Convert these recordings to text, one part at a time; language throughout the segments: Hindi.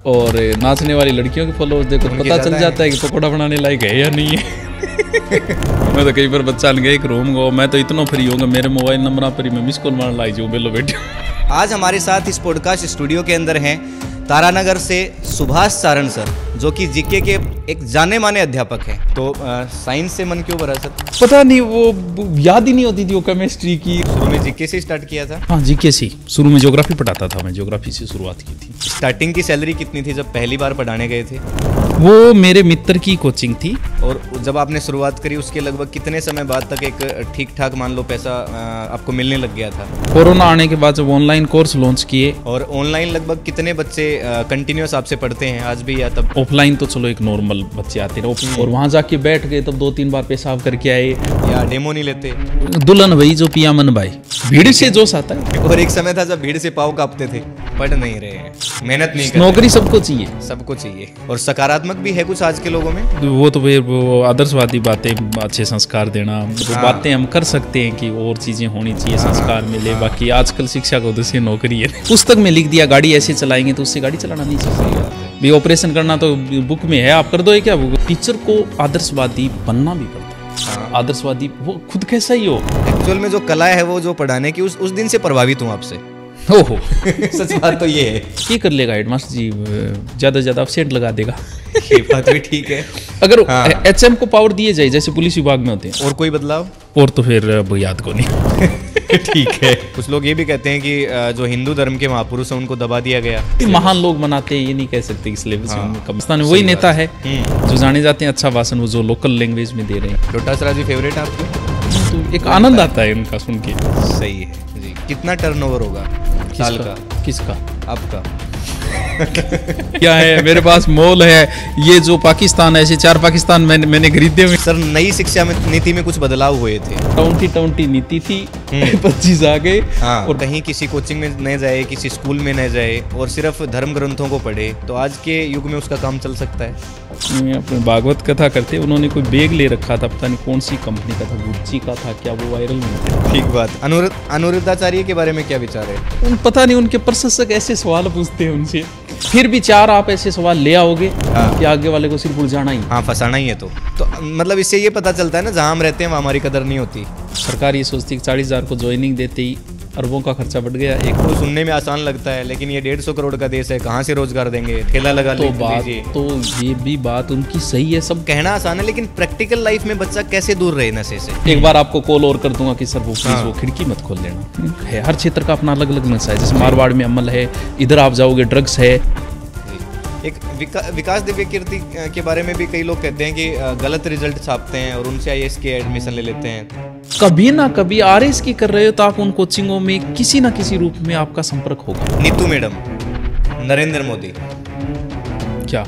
और नाचने वाली लड़कियों के फॉलोअर्स देखो तो पता चल जाता है कि पकौड़ा बनाने लायक है या नहीं है। मैं तो कई बार बच्चा लगे एक रूम गो, मैं तो इतना फ्री होगा मेरे मोबाइल नंबर पर मैं मिस कॉल मारने लाई जाऊँ बेलो बेटे। आज हमारे साथ इस पॉडकास्ट स्टूडियो के अंदर हैं तारानगर से सुभाष सारण सर, जो कि जीके के एक जाने माने अध्यापक हैं। तो साइंस से मन क्यों भरा सर? पता नहीं, वो याद ही नहीं होती थी वो केमिस्ट्री की। शुरू में जीके से स्टार्ट किया था? हाँ जीके से। शुरू में ज्योग्राफी पढ़ाता था मैं, ज्योग्राफी से शुरुआत की थी। स्टार्टिंग की सैलरी कितनी थी जब पहली बार पढ़ाने गए थे? वो मेरे मित्र की कोचिंग थी। और जब आपने शुरुआत करी उसके लगभग कितने समय बाद तक एक ठीक ठाक मान लो पैसा आपको मिलने लग गया था? कोरोना आने के बाद जब ऑनलाइन कोर्स लॉन्च किए। और ऑनलाइन लगभग कितने बच्चे कंटिन्यूअस आपसे पढ़ते हैं आज भी, या तब? ऑफलाइन तो चलो एक नॉर्मल बच्चे आते रहे, और वहाँ जाके बैठ गए तब 2-3 बार पेशाब करके आए। या डेमो नहीं लेते? दुल्हन भाई जो पिया मन भाई, भीड़ से जोश आता है। और एक समय था जब भीड़ से पाँव कांपते थे, पढ़ नहीं रहे हैं, मेहनत नहीं कर रहे। नौकरी सबको चाहिए, सबको चाहिए। और सकारात्मक भी है कुछ आज के लोगों में। वो तो फिर वो आदर्शवादी बातें, अच्छे संस्कार देना, वो बातें हम कर सकते हैं कि और चीजें होनी चाहिए, संस्कार मिले। बाकी आजकल शिक्षा का उद्देश्य नौकरी है। पुस्तक में लिख दिया गाड़ी ऐसे चलाएंगे तो उससे गाड़ी चलाना नहीं चाहिए। भी ऑपरेशन करना तो बुक में है, आप कर दो। क्या टीचर को आदर्शवादी बनना भी पड़ता है। आदर्शवादी वो खुद कैसा ही हो। एक्चुअल में जो कला है वो जो पढ़ाने की, उस दिन से प्रभावित हूँ आपसे। ओहो सच बात तो ये है। ये कर लेगा हेडमास्टर जी, ज्यादा से ज्यादा अपसेंट लगा देगा। ये बात भी ठीक है। अगर एचएम को पावर दिए जाए जैसे पुलिस विभाग में होते हैं। और कोई बदलाव? और तो फिर याद को नहीं। ठीक है। कुछ लोग ये भी कहते हैं कि जो हिंदू धर्म के महापुरुष हैं उनको दबा दिया गया। महान लोग बनाते हैं ये नहीं कह सकते इस लेवल से। कब्रिस्तान में वही नेता है जो जाने जाते हैं अच्छा भाषण वो जो लोकल लैंग्वेज में दे रहे हैं। डोटासरा जी फेवरेट आपके? तो एक आनंद आता है उनका सुन के। सही है जी। कितना टर्नओवर होगा साल का? किसका? आपका? क्या है, मेरे पास मॉल है। ये जो पाकिस्तान है, ऐसे 4 पाकिस्तान मैंने खरीदे हुए। सर नई शिक्षा नीति में कुछ बदलाव हुए थे। टाउनटी नीति थी। 25 आ गए। और कहीं किसी कोचिंग में न जाए, किसी स्कूल में न जाए और सिर्फ धर्म ग्रंथों को पढ़े, तो आज के युग में उसका काम चल सकता है। अपने भागवत कथा करते, उन्होंने कोई बैग ले रखा था, पता नहीं कौन सी कंपनी का था, गुच्ची का था क्या, वो वायरल नहीं था। ठीक बात। अनिरुद्धाचार्य के बारे में क्या विचार है? पता नहीं, उनके प्रशंसक ऐसे सवाल पूछते हैं उनसे, फिर भी 4 आप ऐसे सवाल ले आओगे कि आगे वाले को सिर्फ उलझाना ही। हाँ, फंसाना ही है। तो मतलब इससे ये पता चलता है ना, जहाँ हम रहते हैं वहाँ हमारी कदर नहीं होती। सरकार ये सोचती है 40,000 को ज्वाइनिंग देते ही अरबों का खर्चा बढ़ गया। एक तो सुनने में आसान लगता है, लेकिन ये 150 करोड़ का देश है, कहाँ से रोजगार देंगे? ठेला लगा लीजिए। तो ये भी बात उनकी सही है। सब कहना आसान है, लेकिन प्रैक्टिकल लाइफ में बच्चा कैसे दूर रहे नशे से? एक बार आपको कॉल और कर दूंगा कि सर वो प्लीज वो खिड़की मत खोल देना है। हर क्षेत्र का अपना अलग अलग नशा है। जैसे मारवाड़ में अमल है, इधर आप जाओगे ड्रग्स है। एक विकास दिव्य कीर्ति के बारे में भी कई लोग कहते हैं कि गलत रिजल्ट छापते हैं और उनसे आईएएस के एडमिशन ले लेते हैं। कभी ना कभी आरएस की कर रहे हो तो आप उन कोचिंगों में किसी ना किसी रूप में आपका संपर्क होगा। नीतू मैडम, नरेंद्र मोदी, क्या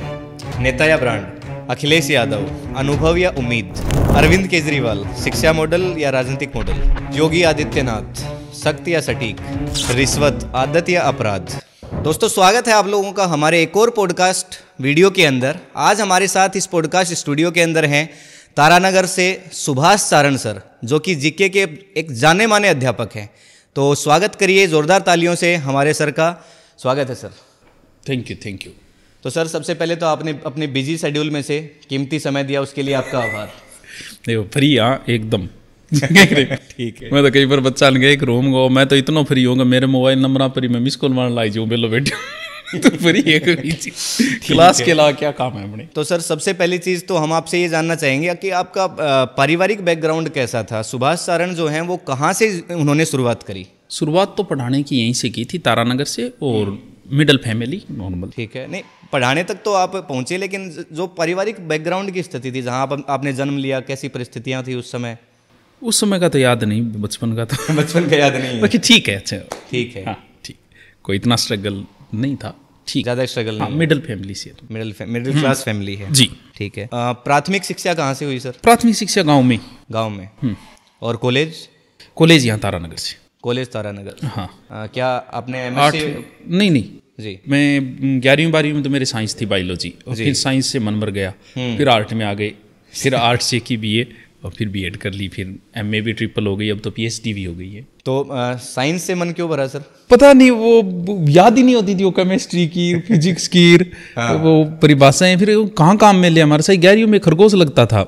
नेता या ब्रांड? अखिलेश यादव, अनुभव या उम्मीद? अरविंद केजरीवाल, शिक्षा मॉडल या राजनीतिक मॉडल? योगी आदित्यनाथ, सख्त या सटीक? रिश्वत, आदत या अपराध? दोस्तों स्वागत है आप लोगों का हमारे एक और पॉडकास्ट वीडियो के अंदर। आज हमारे साथ इस पॉडकास्ट स्टूडियो के अंदर हैं तारानगर से सुभाष सारण सर, जो कि जीके के एक जाने माने अध्यापक हैं। तो स्वागत करिए जोरदार तालियों से हमारे सर का। स्वागत है सर। Thank you. तो सर सबसे पहले तो आपने अपने बिजी शेड्यूल में से कीमती समय दिया, उसके लिए आपका आभार। देखो फ्री एकदम ठीक है। मैं तो कई बार बच्चा लगे एक रूम गो, मैं तो इतना फ्री होगा मेरे मोबाइल नंबर पर मैं मिस कॉल मारने लाई जाऊँ बेलो बेटे। तो फ्री है क्लास के अलावा क्या काम है अपने? तो सर सबसे पहली चीज़ तो हम आपसे ये जानना चाहेंगे कि आपका पारिवारिक बैकग्राउंड कैसा था? सुभाष सारण जो हैं वो कहाँ से उन्होंने शुरुआत करी? शुरुआत तो पढ़ाने की यहीं से की थी, तारानगर से, और मिडिल फैमिली नॉर्मल। ठीक है। नहीं, पढ़ाने तक तो आप पहुँचे, लेकिन जो पारिवारिक बैकग्राउंड की स्थिति थी, जहाँ आपने जन्म लिया, कैसी परिस्थितियाँ थी उस समय? उस समय का तो याद नहीं, बचपन का तो बचपन का याद नहीं है। ठीक है। अच्छा ठीक है। हाँ ठीक, कोई इतना स्ट्रगल नहीं था। ठीक, ज़्यादा स्ट्रगल नहीं। मिडिल फैमिली से, मिडिल क्लास फैमिली है जी। ठीक है। प्राथमिक शिक्षा कहाँ से हुई सर? प्राथमिक शिक्षा गाँव में। और कॉलेज यहाँ तारानगर से। कॉलेज तारानगर। हाँ। क्या आपने एमएससी? नहीं जी। मैं 11वीं-12वीं में तो मेरी साइंस थी, बायोलॉजी, और फिर साइंस से मन भर गया, फिर आर्ट में आ गए, फिर आर्ट से की बीए, और फिर बीएड कर ली, फिर एमए भी ट्रिपल हो गई, अब तो पीएचडी भी हो गई है। तो साइंस से मन क्यों भरा सर? पता नहीं, वो याद ही नहीं होती थी वो केमिस्ट्री की, फिजिक्स की वो परिभाषाएं, फिर वो कहाँ काम में ले हमारे साथ 11वीं में खरगोश लगता था,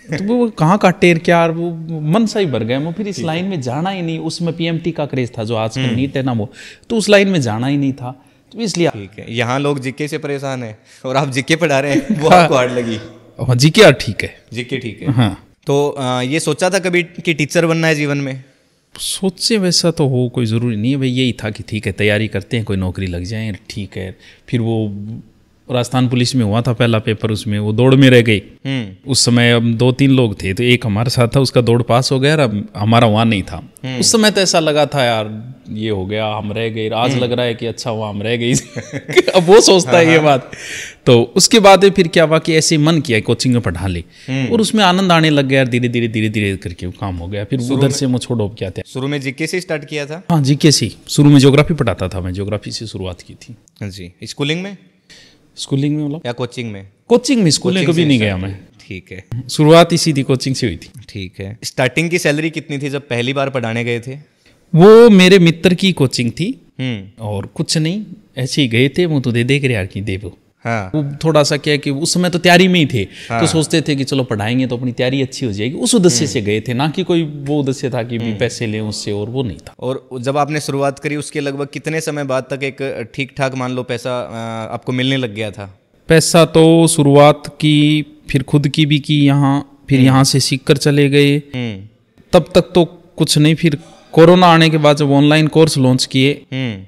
तो वो कहाँ का टेर क्या, वो मन सा ही भर गया। मैं फिर इस लाइन में जाना ही नहीं, उसमें पीएमटी का क्रेज था जो आजकल नीट है ना, वो तो उस लाइन में जाना ही नहीं था, तो इसलिए। ठीक है, यहाँ लोग जीके से परेशान है और आप जीके पढ़ा रहे हैं, वो आपको हार्ड लगी? हाँ जीके यार ठीक है, जीके ठीक है। हाँ। तो ये सोचा था कभी कि टीचर बनना है जीवन में? सोचे वैसा तो हो कोई ज़रूरी नहीं है भाई, यही था कि ठीक है तैयारी करते हैं, कोई नौकरी लग जाए, ठीक है। फिर वो राजस्थान पुलिस में हुआ था पहला पेपर, उसमें वो दौड़ में रह गई। उस समय अब 2-3 लोग थे, तो एक हमारे साथ था, उसका दौड़ पास हो गया और हमारा वहाँ नहीं था। उस समय तो ऐसा लगा था यार ये हो गया, हम रह गए। आज लग रहा है कि अच्छा हुआ हम रह गए। अब वो सोचता है ये बात। तो उसके बाद फिर क्या हुआ कि ऐसे मन किया कोचिंग में पढ़ा ले, और उसमें आनंद आने लग गया, धीरे धीरे करके वो काम हो गया। फिर उधर से मुझ छोड़ो क्या था। शुरू में जीके से स्टार्ट किया था? हाँ जीके से, शुरू में ज्योग्राफी पढ़ाता था मैं, ज्योग्राफी से शुरुआत की थी। हाँ जी। स्कूलिंग में? स्कूलिंग में मतलब या कोचिंग में? कोचिंग में, स्कूल में कभी नहीं गया मैं। ठीक है, शुरुआत ही सीधी कोचिंग से हुई थी। ठीक है। स्टार्टिंग की सैलरी कितनी थी जब पहली बार पढ़ाने गए थे? वो मेरे मित्र की कोचिंग थी और कुछ नहीं, ऐसे ही गए थे। वो तो दे कर यार की दे वो। हाँ। वो थोड़ा सा क्या है कि उस समय तो तैयारी में ही थे। हाँ। तो सोचते थे कि चलो पढ़ाएंगे तो अपनी तैयारी अच्छी हो जाएगी, उस उद्देश्य से गए थे, ना कि कोई वो उद्देश्य था कि भी पैसे लें उससे, और वो नहीं था। और जब आपने शुरुआत करी उसके लगभग कितने समय बाद तक एक ठीक ठाक मान लो पैसा आपको मिलने लग गया था? पैसा तो शुरुआत की, फिर खुद की भी की यहाँ, फिर यहाँ से सीख कर चले गए। तब तक तो कुछ नहीं, फिर कोरोना आने के बाद जब ऑनलाइन कोर्स लॉन्च किए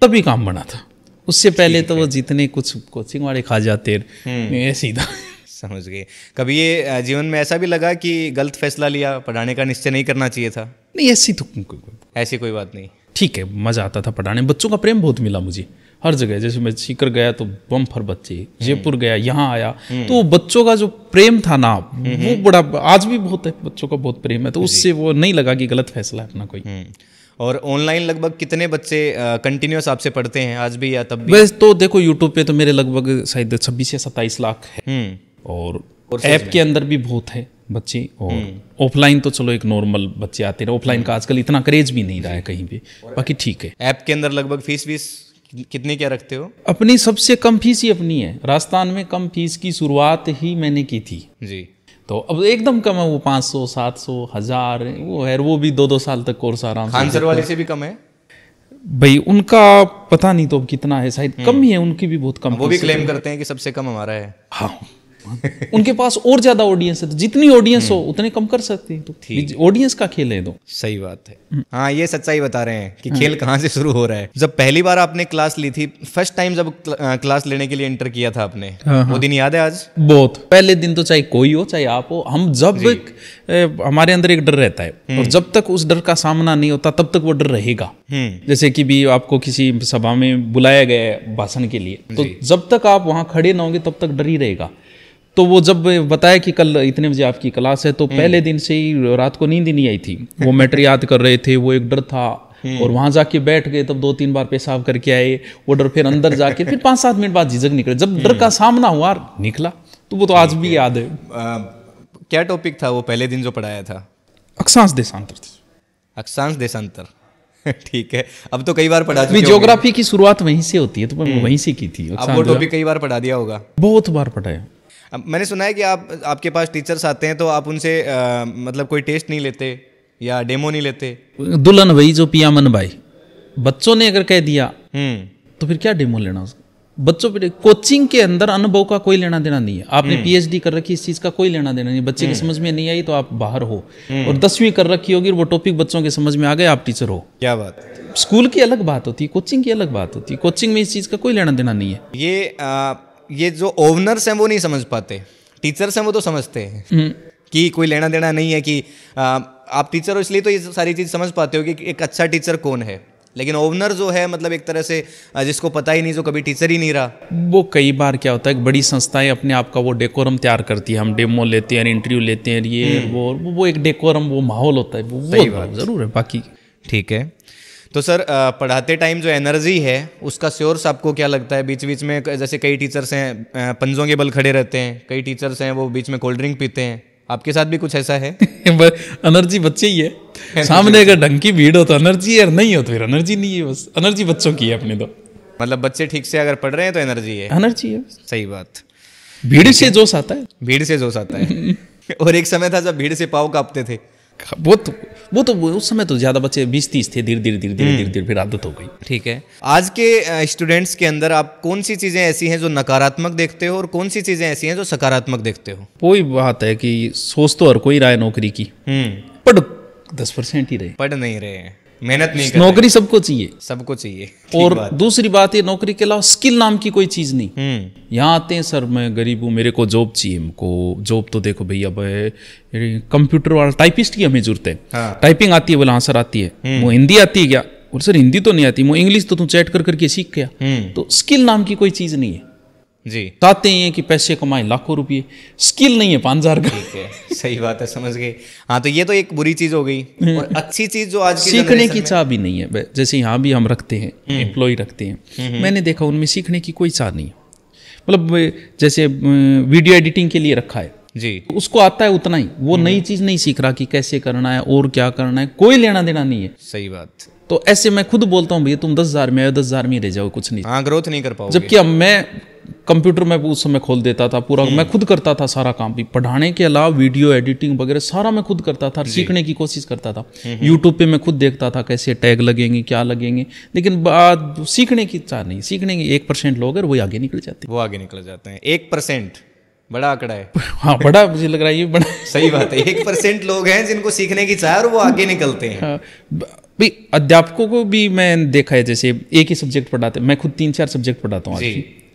तभी काम बना था। उससे पहले तो वो जितने कुछ कोचिंग वाले खा जाते ऐसे ही था। समझ गए। कभी ये जीवन में ऐसा भी लगा कि गलत फैसला लिया, पढ़ाने का निश्चय नहीं करना चाहिए था? नहीं, ऐसी कोई बात नहीं। ठीक है, मजा आता था पढ़ाने, बच्चों का प्रेम बहुत मिला मुझे हर जगह। जैसे मैं सीकर गया तो बम फर बच्चे, जयपुर गया, यहाँ आया तो बच्चों का जो प्रेम था ना, वो बड़ा आज भी बहुत है, बच्चों का बहुत प्रेम है। तो उससे वो नहीं लगा कि गलत फैसला है अपना कोई। और ऑनलाइन लगभग कितने बच्चे कंटिन्यूअस आपसे पढ़ते हैं आज भी या तब भी? वैसे तो देखो यूट्यूब पे तो मेरे लगभग शायद 26 या 27 लाख है, और ऐप के अंदर भी बहुत है बच्चे, और ऑफलाइन तो चलो एक नॉर्मल बच्चे आते हैं। ऑफलाइन का आजकल इतना क्रेज भी नहीं रहा है कहीं भी, बाकी ठीक है। ऐप के अंदर लगभग फीस कितनी क्या रखते हो? अपनी सबसे कम फीस ही अपनी है। राजस्थान में कम फीस की शुरुआत ही मैंने की थी जी। तो अब एकदम कम है, वो 500, 700, 1000 वो है, वो भी 2-2 साल तक कोर्स आराम से। खान सर वाले से भी कम है भाई, उनका पता नहीं तो अब कितना है, शायद कम ही है, उनकी भी बहुत कम। वो भी क्लेम करते हैं कि सबसे कम हमारा है। हाँ उनके पास और ज्यादा ऑडियंस है, तो जितनी ऑडियंस हो उतने कम कर सकते हैं। तो ऑडियंस का खेल है। तो सही बात है। हाँ, ये सच्चाई बता रहे हैं कि खेल कहाँ से शुरू हो रहा है। जब पहली बार आपने क्लास ली थी, फर्स्ट टाइम जब क्लास लेने के लिए एंटर किया था आपने, वो दिन याद है आज? बहुत। पहले दिन तो चाहे कोई हो चाहे आप हो, हम जब हमारे अंदर एक डर रहता है, और जब तक उस डर का सामना नहीं होता तब तक वो डर रहेगा। जैसे कि भी आपको किसी सभा में बुलाया गया है भाषण के लिए, तो जब तक आप वहां खड़े ना होंगे तब तक डर ही रहेगा। तो वो जब बताया कि कल इतने बजे आपकी क्लास है, तो पहले दिन से ही रात को नींद ही नहीं आई थी। वो मैटर याद कर रहे थे, वो एक डर था, और वहां जाके बैठ गए, तब 2-3 बार पेशाब करके आए, वो डर फिर अंदर जाके फिर 5-7 मिनट बाद झिझक निकले। जब डर का सामना हुआ निकला, तो वो तो आज भी याद है। क्या टॉपिक था वो पहले दिन जो पढ़ाया था? अक्षांश देशांतर। अक्षांश देशांतर ठीक है। अब तो कई बार पढ़ा चुके। ज्योग्राफी की शुरुआत वहीं से होती है, तो मैं वहीं से की थी। अब वो टॉपिक कई बार पढ़ा दिया होगा? बहुत बार पढ़ाया। मैंने सुना है कि आपके पास टीचर्स आते हैं तो आप उनसे मतलब कोई टेस्ट नहीं लेते या डेमो नहीं लेते? दुल्हन भाई जो पिया मन भाई, बच्चों ने अगर कह दिया तो फिर क्या डेमो लेना उसका? बच्चों पे कोचिंग के अंदर अनुभव का कोई लेना देना नहीं है। आपने पीएचडी कर रखी, इस चीज का कोई लेना देना नहीं। बच्चे की समझ में नहीं आई तो आप बाहर हो, और 10वीं कर रखी होगी, वो टॉपिक बच्चों के समझ में आ गए, आप टीचर हो। क्या बात। स्कूल की अलग बात होती है, कोचिंग की अलग बात होती है। कोचिंग में इस चीज का कोई लेना देना नहीं है। ये जो ओनर्स हैं वो नहीं समझ पाते, टीचर्स हैं वो तो समझते हैं कि कोई लेना देना नहीं है, कि आप टीचर हो इसलिए तो ये सारी चीज़ समझ पाते हो कि एक अच्छा टीचर कौन है। लेकिन ओनर जो है, मतलब एक तरह से जिसको पता ही नहीं, जो कभी टीचर ही नहीं रहा, वो कई बार क्या होता है, बड़ी संस्थाएं अपने आप का वो डेकोरम तैयार करती है। हम डेमो लेते हैं, इंटरव्यू लेते हैं, ये वो एक डेकोरम, वो माहौल होता है, वो जरूर है। बाकी ठीक है। तो सर, पढ़ाते टाइम जो एनर्जी है उसका सोर्स आपको क्या लगता है? बीच बीच में जैसे कई टीचर्स हैं पंजों के बल खड़े रहते हैं, कई टीचर्स हैं वो बीच में कोल्ड ड्रिंक पीते हैं, आपके साथ भी कुछ ऐसा है? एनर्जी बच्चे ही है। सामने अगर ढंग की भीड़ हो तो एनर्जी है, नहीं हो तो फिर एनर्जी नहीं है। बस एनर्जी बच्चों की है अपने तो। मतलब बच्चे ठीक से अगर पढ़ रहे हैं तो एनर्जी है। एनर्जी है, सही बात। भीड़ से जोश आता है। भीड़ से जोश आता है। और एक समय था जब भीड़ से पाँव कांपते थे। वो तो उस समय तो ज्यादा बच्चे 20-30 थे। धीरे धीरे फिर आदत हो गई। ठीक है, आज के स्टूडेंट्स के अंदर आप कौन सी चीजें ऐसी हैं जो नकारात्मक देखते हो और कौन सी चीजें ऐसी हैं जो सकारात्मक देखते हो? वही बात है कि सोच तो हर कोई रहा है नौकरी की, पर 10% ही रहे। पढ़ नहीं रहे हैं, मेहनत नहीं कर रहे। नौकरी सबको चाहिए, सबको चाहिए। और दूसरी बात है नौकरी के अलावा स्किल नाम की कोई चीज नहीं। यहाँ आते हैं, सर मैं गरीब हूँ, मेरे को जॉब चाहिए। हमको जॉब तो देखो भैया, कंप्यूटर वाला टाइपिस्ट की हमें जरूरत है। हाँ। टाइपिंग आती है, बोला हाँ सर आती है। वो हिंदी आती है क्या? और सर हिंदी तो नहीं आती। वो इंग्लिश तो तुम चैट कर करके सीख गया। तो स्किल नाम की कोई चीज नहीं है जी। चाहते हैं कि पैसे कमाएं लाखों रुपए, स्किल नहीं है 5000 का। ठीक है, सही बात है, समझ गए। हाँ, तो ये तो एक बुरी चीज हो गई। और अच्छी चीज जो आज की सीखने की चाह भी नहीं है। जैसे यहाँ भी हम रखते हैं, एम्प्लॉय रखते हैं, मैंने देखा उनमें सीखने की कोई चाह नहीं है। मतलब जैसे वीडियो एडिटिंग के लिए रखा है जी, उसको आता है उतना ही, वो नई चीज नहीं सीख रहा कि कैसे करना है और क्या करना है, कोई लेना देना नहीं है। सही बात। तो ऐसे मैं खुद बोलता हूँ भैया तुम 10,000 में आए, 10,000 में रह जाओ, कुछ नहीं। हाँ, ग्रोथ नहीं कर पाओगे। जबकि अब मैं कंप्यूटर में उस समय खोल देता था पूरा, मैं खुद करता था सारा काम भी, पढ़ाने के अलावा वीडियो एडिटिंग वगैरह सारा मैं खुद करता था, सीखने की कोशिश करता था। यूट्यूब पे मैं खुद देखता था कैसे टैग लगेंगे, क्या लगेंगे, लेकिन बात सीखने की चाह नहीं। सीखने की 1% लोग हैं, वही आगे निकल जाते हैं। वो आगे निकल जाते हैं। 1% बड़ा आंकड़ा है। हाँ, बड़ा मुझे लग रहा है ये बड़ा। सही बात है, 1% लोग हैं जिनको सीखने की चाह है और वो आगे निकलते हैं। हाँ, भाई अध्यापकों को भी मैं देखा है, जैसे एक ही सब्जेक्ट पढ़ाते, मैं खुद 3-4 सब्जेक्ट पढ़ाता हूँ।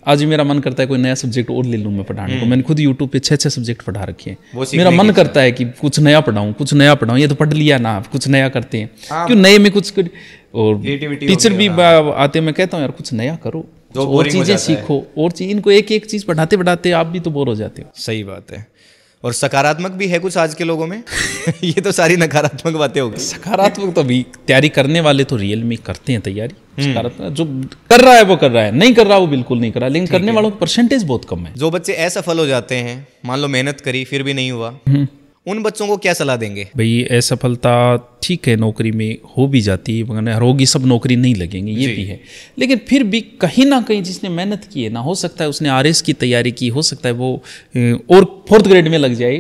आज मेरा मन करता है कोई नया सब्जेक्ट और ले लूँ मैं पढ़ाने को। मैंने खुद यूट्यूब पे 6 सब्जेक्ट पढ़ा रखे हैं। मेरा मन करता है कि कुछ नया पढ़ाऊँ, ये तो पढ़ लिया ना, कुछ नया करते हैं। क्यों नए में कुछ और टीचर भी आते, मैं कहता हूँ यार कुछ नया करो, और चीजें सीखो, और चीज इनको एक चीज पढ़ाते पढ़ाते आप भी तो बोर हो जाते हो। सही बात है। और सकारात्मक भी है कुछ आज के लोगों में। ये तो सारी नकारात्मक बातें हो गई। सकारात्मक तो भी तैयारी करने वाले तो रियल में करते हैं तैयारी। सकारात्मक जो कर रहा है वो कर रहा है, नहीं कर रहा वो बिल्कुल नहीं कर रहा, लेकिन करने वालों का परसेंटेज बहुत कम है। जो बच्चे असफल हो जाते हैं, मान लो मेहनत करी फिर भी नहीं हुआ, उन बच्चों को क्या सलाह देंगे? भाई असफलता ठीक है, नौकरी में हो भी जाती है, मगर होगी, सब नौकरी नहीं लगेंगे, ये भी है। लेकिन फिर भी कहीं ना कहीं जिसने मेहनत की है ना, हो सकता है उसने आरएस की तैयारी की, हो सकता है वो और 4th ग्रेड में लग जाए,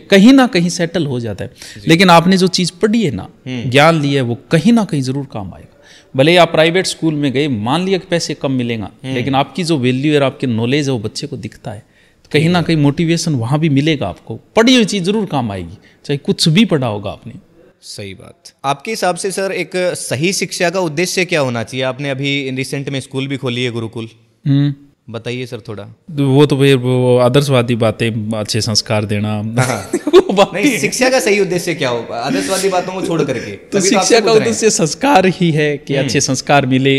कहीं ना कहीं सेटल हो जाता है। लेकिन आपने जो चीज़ पढ़ी है ना, ज्ञान लिया है, वो कहीं ना कहीं जरूर काम आएगा। भले आप प्राइवेट स्कूल में गए, मान लिया कि पैसे कम मिलेगा, लेकिन आपकी जो वैल्यू और आपके नॉलेज है वो बच्चे को दिखता है। कहीं ना कहीं मोटिवेशन वहां भी मिलेगा आपको, पढ़ी हुई चीज जरूर काम आएगी, चाहे कुछ भी पढ़ा होगा आपने। सही बात। आपके हिसाब से सर एक सही शिक्षा का उद्देश्य क्या होना चाहिए? आपने अभी रिसेंट में स्कूल भी खोली है, गुरुकुल, बताइए सर थोड़ा। वो तो फिर वो आदर्शवादी बातें, अच्छे संस्कार देना। नहीं, शिक्षा का सही उद्देश्य क्या होगा आदर्शवादी बातों को छोड़ करके? तो शिक्षा का उद्देश्य संस्कार ही है कि अच्छे संस्कार मिले।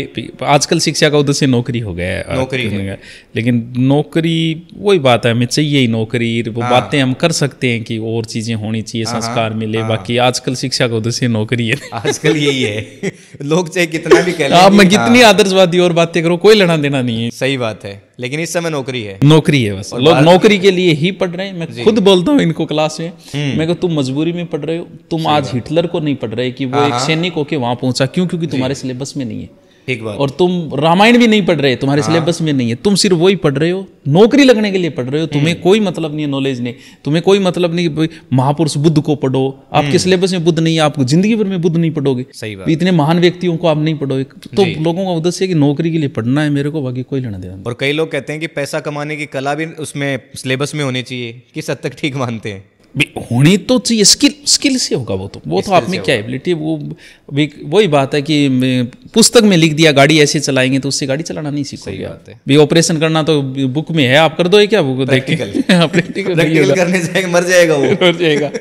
आजकल शिक्षा का उद्देश्य नौकरी हो गया है, नौकरी है। लेकिन नौकरी वही बात है, हमें चाहिए ही नौकरी। वो बातें हम कर सकते हैं कि और चीजें होनी चाहिए, संस्कार मिले, बाकी आजकल शिक्षा का उद्देश्य नौकरी है। आजकल यही है। लोग चाहे कितना भी कह लें, आप मैं कितनी आदर्शवादी और बातें करो, कोई लेना देना नहीं है। सही बात है, लेकिन इस समय नौकरी है, नौकरी है बस। लोग नौकरी के लिए ही पढ़ रहे हैं। मैं खुद बोलता हूँ इनको क्लास में, मैं कहता तुम मजबूरी में पढ़ रहे हो, तुम आज हिटलर को नहीं पढ़ रहे कि वो एक सैनिक होके वहां पहुंचा, क्यों? क्योंकि तुम्हारे सिलेबस में नहीं है। ठीक बात। और तुम रामायण भी नहीं पढ़ रहे, तुम्हारे सिलेबस में नहीं है, तुम सिर्फ वही पढ़ रहे हो, नौकरी लगने के लिए पढ़ रहे हो। तुम्हें कोई मतलब नहीं है नॉलेज नहीं, तुम्हें कोई मतलब नहीं। महापुरुष बुद्ध को पढ़ो, आपके सिलेबस में बुद्ध नहीं है, आपको जिंदगी भर में बुद्ध नहीं पढ़ोगे। सही बात। इतने महान व्यक्तियों को आप नहीं पढ़ोगे। तो लोगों का उद्देश्य है कि नौकरी के लिए पढ़ना है मेरे को, बाकी कोई लेना देना। और कई लोग कहते हैं कि पैसा कमाने की कला भी उसमें सिलेबस में होनी चाहिए। किस हद तक ठीक मानते हैं? होनी तो चाहिए, स्किल से होगा वो तो आप में क्या एबिलिटी है। वो वही बात है कि पुस्तक में लिख दिया गाड़ी ऐसे चलाएंगे तो उससे गाड़ी चलाना नहीं सीखोगे। भी ऑपरेशन करना तो बुक में है, आप कर दो क्या वो प्रैक्टिकल प्रैक्टिकल करने जाएगा, मर जाएगा वो, मर जाएगा।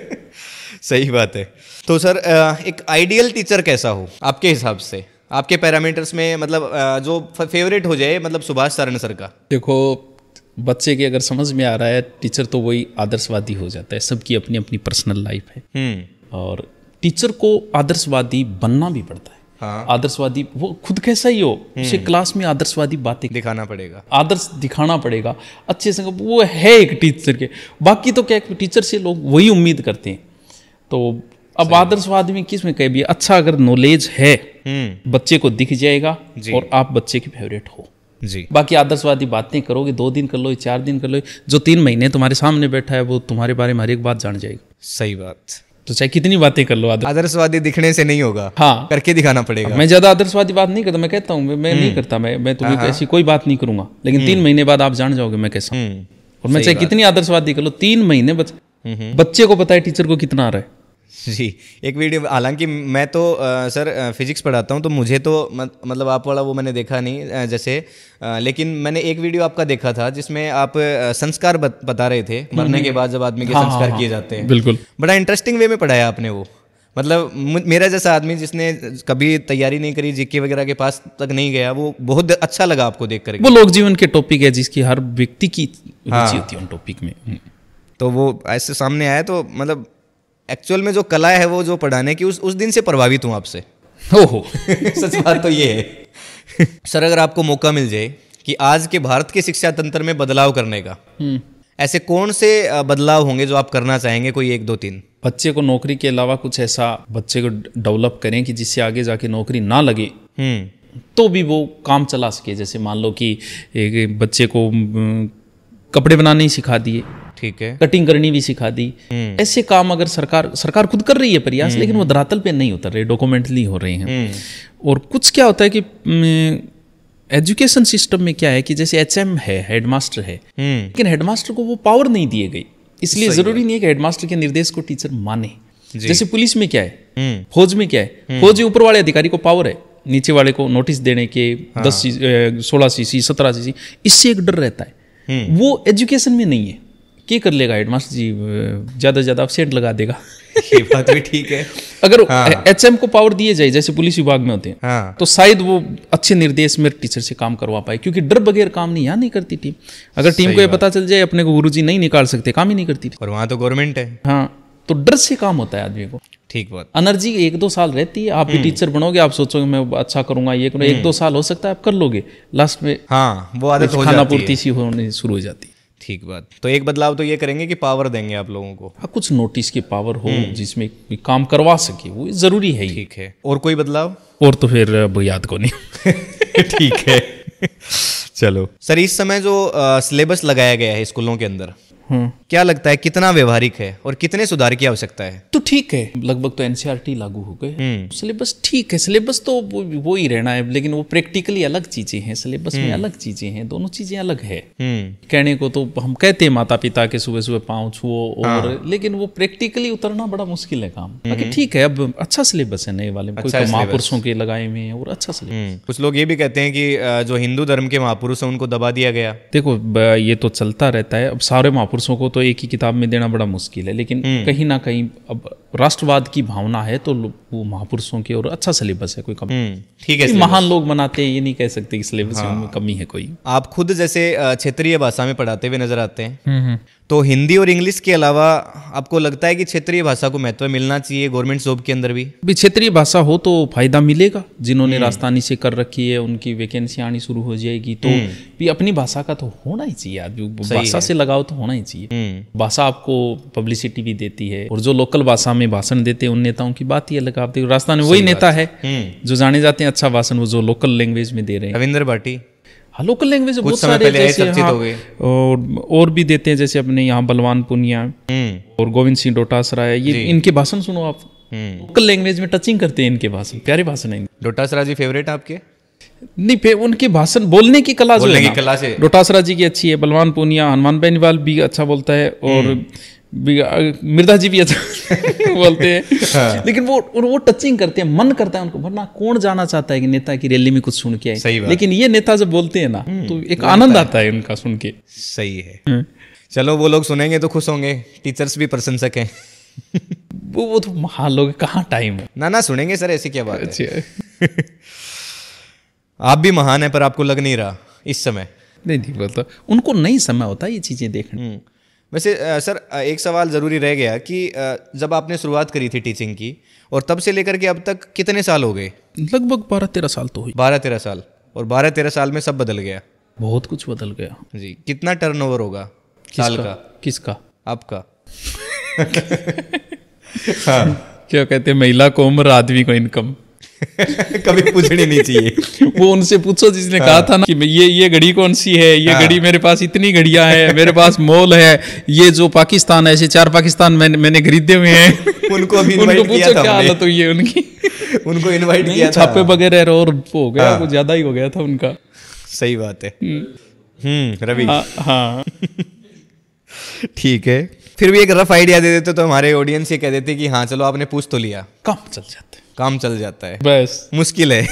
सही बात है। तो सर एक आइडियल टीचर कैसा हो आपके हिसाब से, आपके पैरामीटर्स में? मतलब जो फेवरेट हो जाए, मतलब सुभाष सारण सर का। देखो, बच्चे के अगर समझ में आ रहा है टीचर, तो वही आदर्शवादी हो जाता है। सबकी अपनी अपनी पर्सनल लाइफ है, और टीचर को आदर्शवादी बनना भी पड़ता है। हाँ। आदर्शवादी वो खुद कैसा ही हो, उसे क्लास में आदर्शवादी बातें दिखाना पड़ेगा, आदर्श दिखाना पड़ेगा अच्छे से। वो है एक टीचर के, बाकी तो क्या टीचर से लोग वही उम्मीद करते हैं। तो अब आदर्शवाद में किस में कह भी अच्छा, अगर नॉलेज है बच्चे को दिख जाएगा और आप बच्चे के फेवरेट हो जी। बाकी आदर्शवादी बातें करोगे 2 दिन कर लो 4 दिन कर लो, जो 3 महीने तुम्हारे सामने बैठा है वो तुम्हारे बारे में हर एक बात जान जाएगा। सही बात। तो चाहे कितनी बातें कर लो, आदर्शवादी दिखने से नहीं होगा, हाँ करके दिखाना पड़ेगा। मैं ज्यादा आदर्शवादी बात नहीं करता, मैं कहता हूँ मैं नहीं करता, मैं तुम्हें ऐसी कोई बात नहीं करूंगा, लेकिन 3 महीने बाद आप जान जाओगे मैं कैसा हूँ। और मैं चाहे कितनी आदर्शवादी कर लो, 3 महीने बच्चे को पता है टीचर को कितना आ रहा है। जी। एक वीडियो, हालांकि मैं तो सर फिजिक्स पढ़ाता हूँ, तो मुझे तो मतलब आप वाला वो मैंने देखा नहीं जैसे, लेकिन मैंने एक वीडियो आपका देखा था जिसमें आप संस्कार बता रहे थे, मरने के बाद जब आदमी के संस्कार किए जाते हैं। बिल्कुल, बड़ा इंटरेस्टिंग वे में पढ़ाया आपने वो। मतलब मेरा जैसा आदमी जिसने कभी तैयारी नहीं करी, जीके वगैरह के पास तक नहीं गया, वो बहुत अच्छा लगा आपको देख करके। वो लोक जीवन के टॉपिक है जिसकी हर व्यक्ति की रुचि होती है उन टॉपिक में। तो वो ऐसे सामने आया, तो मतलब एक्चुअल में जो कला है वो जो पढ़ाने की, उस दिन से प्रभावित हूँ आपसे। ओहो सच बात तो ये है। सर, अगर आपको मौका मिल जाए कि आज के भारत के शिक्षा तंत्र में बदलाव करने का, ऐसे कौन से बदलाव होंगे जो आप करना चाहेंगे? कोई 1 2 3। बच्चे को नौकरी के अलावा कुछ ऐसा बच्चे को डेवलप करें कि जिससे आगे जाके नौकरी ना लगे तो भी वो काम चला सके। जैसे मान लो कि एक बच्चे को कपड़े बनाने ही सिखा दिए, ठीक है, कटिंग करनी भी सिखा दी। ऐसे काम अगर सरकार खुद कर रही है प्रयास, लेकिन वो धरातल पे नहीं उतर रहे, डॉक्यूमेंटली हो रहे हैं। और कुछ क्या होता है कि एजुकेशन सिस्टम में क्या है कि जैसे HM है, हेडमास्टर है, लेकिन हेडमास्टर को वो पावर नहीं दी गई, इसलिए जरूरी नहीं है कि हेडमास्टर के निर्देश को टीचर माने। जैसे पुलिस में क्या है, फौज में क्या है, फौज ऊपर वाले अधिकारी को पावर है, नीचे वाले को नोटिस देने के 16 CC 17 CC, इससे एक डर रहता है। वो एजुकेशन में नहीं है। क्या कर लेगा हेडमास्टर जी, ज्यादा से ज्यादा अब्सेंट लगा देगा। ये बात भी ठीक है। अगर HM को पावर दिए जाए जैसे पुलिस विभाग में होते हैं, तो शायद वो अच्छे निर्देश में टीचर से काम करवा पाए, क्योंकि डर बगैर काम नहीं यहाँ नहीं करती टीम। अगर टीम को ये पता चल जाए अपने को गुरुजी नहीं निकाल सकते, काम ही नहीं करती। और वहाँ तो गवर्नमेंट है। हाँ, तो डर से काम होता है आदमी को। ठीक बात। एनर्जी 1 2 साल रहती है, आप भी टीचर बनोगे, आप सोचोगे मैं अच्छा करूंगा, ये करूंगा, 1 2 साल हो सकता है आप कर लोगे, लास्ट में हाँ वो आदत हो खाना जाती है, पूर्ति सी होने शुरू हो जाती है। ठीक बात। तो एक बदलाव तो ये करेंगे कि पावर देंगे आप लोगों को। हाँ, कुछ नोटिस की पावर हो जिसमें काम करवा सके, वो जरूरी है। ठीक है। और कोई बदलाव? और तो फिर अब याद को नहीं। ठीक है। चलो सर, इस समय जो सिलेबस लगाया गया है स्कूलों के अंदर, क्या लगता है कितना व्यवहारिक है और कितने सुधार की आवश्यकता है? तो ठीक है, लगभग तो NCERT लागू हो गए, सिलेबस ठीक है। सिलेबस तो वो ही रहना है, लेकिन वो प्रैक्टिकली अलग चीजें हैं, सिलेबस में अलग चीजें हैं, दोनों चीजें अलग है। कहने को तो हम कहते हैं माता पिता के सुबह सुबह पाँव छुओ, और लेकिन वो प्रैक्टिकली उतरना बड़ा मुश्किल है काम। बाकी ठीक है, अब अच्छा सिलेबस है नए वाले में, कोई महापुरुषों के लगाए हुए हैं और अच्छा सिलेबस। कुछ लोग ये भी कहते हैं कि जो हिंदू धर्म के महापुरुष हैं उनको दबा दिया गया। देखो ये तो चलता रहता है, अब सारे महापुरुषों को तो एक ही किताब में देना बड़ा मुश्किल है, लेकिन कहीं ना कहीं अब राष्ट्रवाद की भावना है तो वो महापुरुषों की और अच्छा सिलेबस है, कोई कमी। ठीक है, महान लोग बनाते हैं, ये नहीं कह सकते कि सिलेबस में कमी है कोई। आप खुद जैसे क्षेत्रीय भाषा में पढ़ाते हुए नजर आते हैं, तो हिंदी और इंग्लिश के अलावा आपको लगता है कि क्षेत्रीय भाषा को महत्व मिलना चाहिए गवर्नमेंट जॉब के अंदर भी? क्षेत्रीय भाषा हो तो फायदा मिलेगा, जिन्होंने राजधानी से कर रखी है उनकी वैकेंसी आनी शुरू हो जाएगी, तो भी अपनी भाषा का तो होना ही चाहिए आदमी, भाषा से लगाव तो होना ही चाहिए। भाषा आपको पब्लिसिटी भी देती है, और जो लोकल भाषा में भाषण देते हैं उन नेताओं की बात ही अलग। आप देखो राजस्थान में वही नेता है जो जाने जाते हैं अच्छा भाषण, वो जो लोकल लैंग्वेज में दे रहे हैं। रविंद्र भाटी, हाँ, लोकल लैंग्वेज बहुत सारे जैसे और भी देते हैं, जैसे अपने यहाँ बलवान पुनिया और गोविंद सिंह डोटासरा है, ये इनके भाषण सुनो आप, लोकल लैंग्वेज में टचिंग करते हैं इनके भाषण, प्यारे भाषण है। डोटासरा जी फेवरेट आपके? नहीं, उनके भाषण बोलने की कला जो है कला से डोटासरा जी की अच्छी है, बलवान पुनिया, हनुमान बेनीवाल भी अच्छा बोलता है, और मिर्जा जी भी अच्छा बोलते हैं। हाँ। लेकिन वो टचिंग करते हैं, मन करता है उनको, वरना कौन जाना चाहता है कि नेता की रैली में कुछ सुन के आए, लेकिन ये नेता जब बोलते हैं ना तो एक आनंद आता है उनका सुन के। सही है। चलो, वो लोग सुनेंगे तो खुश होंगे, टीचर्स भी प्रशंसक हैं। वो तो महान लोग, कहाँ टाइम है ना सुनेंगे सर, ऐसी क्या बात है। आप भी महान है, पर आपको लग नहीं रहा इस समय। नहीं बोलता, उनको नहीं समय होता ये चीजें देखने। वैसे सर, एक सवाल ज़रूरी रह गया कि जब आपने शुरुआत करी थी टीचिंग की, और तब से लेकर के अब तक कितने साल हो गए? लगभग 12-13 साल तो हुई। 12-13 साल, और 12-13 साल में सब बदल गया। बहुत कुछ बदल गया जी। कितना टर्नओवर होगा साल का? किसका? आपका? हाँ। क्या कहते हैं, महिला को उम्र, आदमी को इनकम। कभी पूछनी नहीं चाहिए। वो उनसे पूछो जिसने कहा था ना कि ये घड़ी कौन सी है, ये घड़ी, मेरे पास इतनी घड़ियां हैं, मेरे पास मॉल है, ये जो पाकिस्तान, ऐसे 4 पाकिस्तान मैंने खरीदे हुए हैं। उनको अभी उनको इनवाइट किया पूछो था क्या हमने। हालत हुई है उनकी। उनको इनवाइट किया था। छापे वगैरह और वो हो गया, कुछ ज्यादा ही हो गया था उनका। सही बात है। रवि। हाँ। ठीक है, फिर भी एक रफ आइडिया दे देते तो हमारे ऑडियंस ये कह देते कि हाँ चलो आपने पूछ तो लिया, काम चल जाता है, काम चल जाता है। बस मुश्किल है।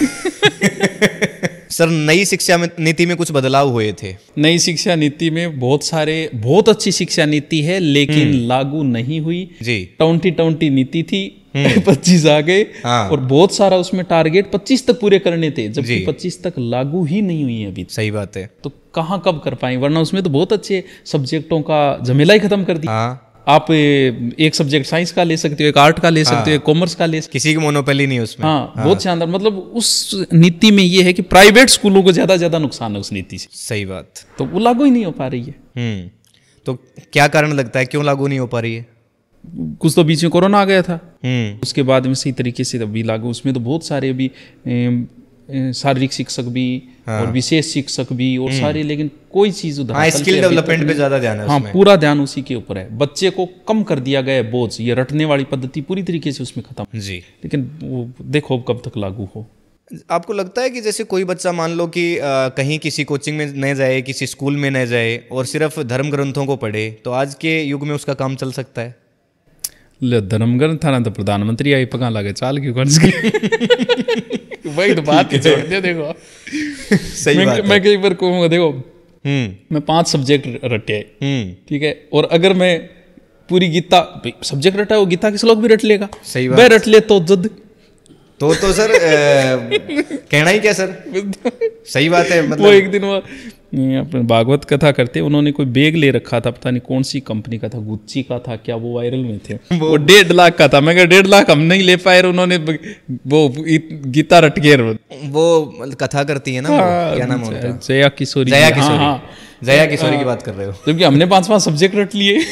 सर, नई शिक्षा नीति में कुछ बदलाव हुए थे। नई शिक्षा नीति में बहुत अच्छी शिक्षा नीति है, लेकिन लागू नहीं हुई जी। 2020 नीति थी, 25 आ गए। हाँ। और बहुत सारा उसमें टारगेट 25 तक पूरे करने थे, जबकि जी। 25 तक लागू ही नहीं हुई है अभी। सही बात है। तो कहाँ कब कर पाएंगे, वरना उसमें तो बहुत अच्छे सब्जेक्टों का झमेला ही खत्म कर दिया। हाँ। आप एक सब्जेक्ट साइंस का ले सकते हो, एक आर्ट का ले सकते हो, एक कॉमर्स का ले सकते किसी की मोनोपोली नहीं उसमें। हो। हाँ, बहुत शानदार। मतलब उस नीति में ये है कि प्राइवेट स्कूलों को ज्यादा नुकसान है उस नीति से, सही बात। तो वो लागू ही नहीं हो पा रही है। तो क्या कारण लगता है, क्यों लागू नहीं हो पा रही है? कुछ तो बीच में कोरोना आ गया था, उसके बाद में सही तरीके से अभी लागू, उसमें तो बहुत सारे अभी शारीरिक शिक्षक भी और विशेष शिक्षक भी और सारे, लेकिन कोई चीज उधर हाँ, स्किल डेवलपमेंट पे ज्यादा ध्यान है हाँ, उसमें। पूरा ध्यान उसी के ऊपर है। बच्चे को कम कर दिया गया है बोझ, ये रटने वाली पद्धति पूरी तरीके से उसमें खत्म। जी। लेकिन वो देखो कब तक लागू हो। आपको लगता है कि जैसे कोई बच्चा मान लो कि कहीं किसी कोचिंग में न जाए, किसी स्कूल में न जाए और सिर्फ धर्म ग्रंथों को पढ़े, तो आज के युग में उसका काम चल सकता है? ले धर्म ग्रंथ था ना, तो प्रधानमंत्री आई पका लगे चाल क्यों कर वही तो बात छोड़ दे। देखो सही बात है। मैं कई बार कहूँगा, देखो हम्म मैं 5 सब्जेक्ट रटे, हम्म ठीक है, और अगर मैं पूरी गीता सब्जेक्ट रटा है, वो गीता के श्लोक भी रट लेगा। सही बात। वह रट ले तो जद तो सर कहना ही क्या सर, सही बात है। वो मतलब एक दिन वो अपने भागवत कथा करते, उन्होंने कोई बैग ले रखा था, पता नहीं कौन सी कंपनी का था, गुच्ची का था क्या, वो वायरल में थे। वो 1.5 लाख का था। मैं कहा 1.5 लाख हम नहीं ले पाए, उन्होंने वो गीता रट के वो कथा करती है ना, वो क्या नाम है उनका? जया किशोरी। जया किशोरी। हाँ, जया किशोरी की बात कर रहे हो? जबकि हमने 5 सब्जेक्ट रट लिए।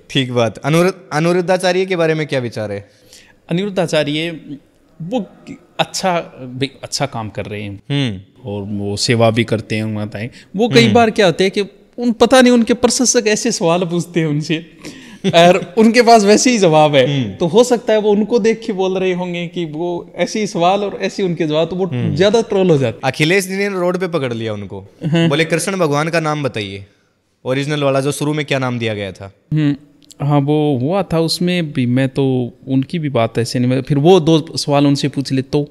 ठीक बात। अनिरुद्धाचार्य के बारे में क्या विचार है? अनिरुद्धाचार्य वो अच्छा काम कर रहे हैं और वो सेवा भी करते हैं माताएं। वो कई बार क्या होते हैं कि पता नहीं उनके प्रशंसक ऐसे सवाल पूछते हैं उनसे और उनके पास वैसे ही जवाब है, तो हो सकता है वो उनको देख के बोल रहे होंगे कि वो ऐसे ही सवाल और ऐसे उनके जवाब, तो वो ज्यादा ट्रोल हो जाता है। अखिलेश जी ने रोड पे पकड़ लिया उनको, बोले कृष्ण भगवान का नाम बताइए, ओरिजिनल वाला जो शुरू में क्या नाम दिया गया था। हाँ, वो हुआ था उसमें भी, मैं तो उनकी भी बात ऐसे नहीं, फिर वो 2 सवाल उनसे पूछ ले तो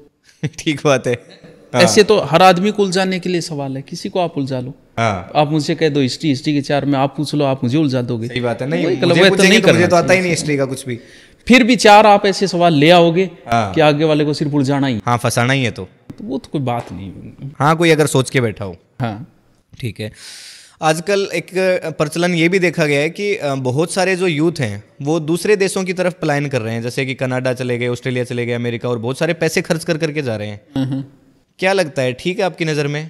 ठीक बात है। हाँ। ऐसे तो हर आदमी को उलझाने के लिए सवाल है, किसी को आप उलझा लो। हाँ। आप मुझसे कह दो हिस्ट्री के 4 में आप पूछ लो, आप मुझे उलझा दोगे। सही बात है। नहीं, वही मुझे वो पूछेंगे तो मुझे तो करना आता ही नहीं हिस्ट्री का कुछ भी। फिर भी 4 आप ऐसे सवाल ले आओगे हाँ। कि आगे वाले को सिर्फ उलझाना ही, हाँ, फंसाना ही है तो वो तो कोई बात नहीं। हाँ, कोई अगर सोच के बैठा हो। हाँ, ठीक है। आजकल एक प्रचलन ये भी देखा गया है कि बहुत सारे जो यूथ हैं वो दूसरे देशों की तरफ पलायन कर रहे हैं, जैसे कि कनाडा चले गए, ऑस्ट्रेलिया चले गए, अमेरिका, और बहुत सारे पैसे खर्च कर करके जा रहे हैं। क्या लगता है, ठीक है आपकी नज़र में?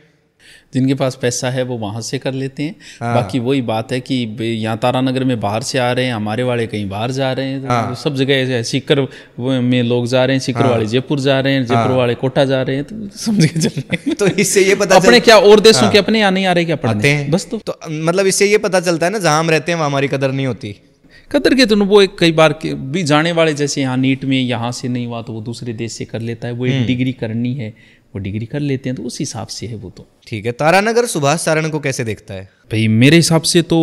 जिनके पास पैसा है वो वहां से कर लेते हैं। बाकी वही बात है कि यहाँ तारानगर में बाहर से आ रहे हैं, हमारे वाले कहीं बाहर जा रहे हैं, तो सब जगह ऐसे सीकर में लोग जा रहे हैं, सीकर वाले जयपुर जा रहे हैं, जयपुर वाले कोटा जा रहे हैं, तो समझ के चल रहे हैं। तो इससे ये पता अपने क्या और देशों के अपने यहाँ नहीं आ रहे क्या पढ़ने आते हैं बस। तो मतलब इससे ये पता चलता है ना, जहाँ हम रहते हैं वहाँ हमारी कदर नहीं होती। कदर के तो वो एक कई बार भी जाने वाले, जैसे यहाँ नीट में यहाँ से नहीं हुआ तो वो दूसरे देश से कर लेता है, वो एक डिग्री करनी है, वो डिग्री कर लेते हैं, तो उस हिसाब से है वो तो। ठीक है। तारानगर सुभाष सारण को कैसे देखता है? भाई मेरे हिसाब से तो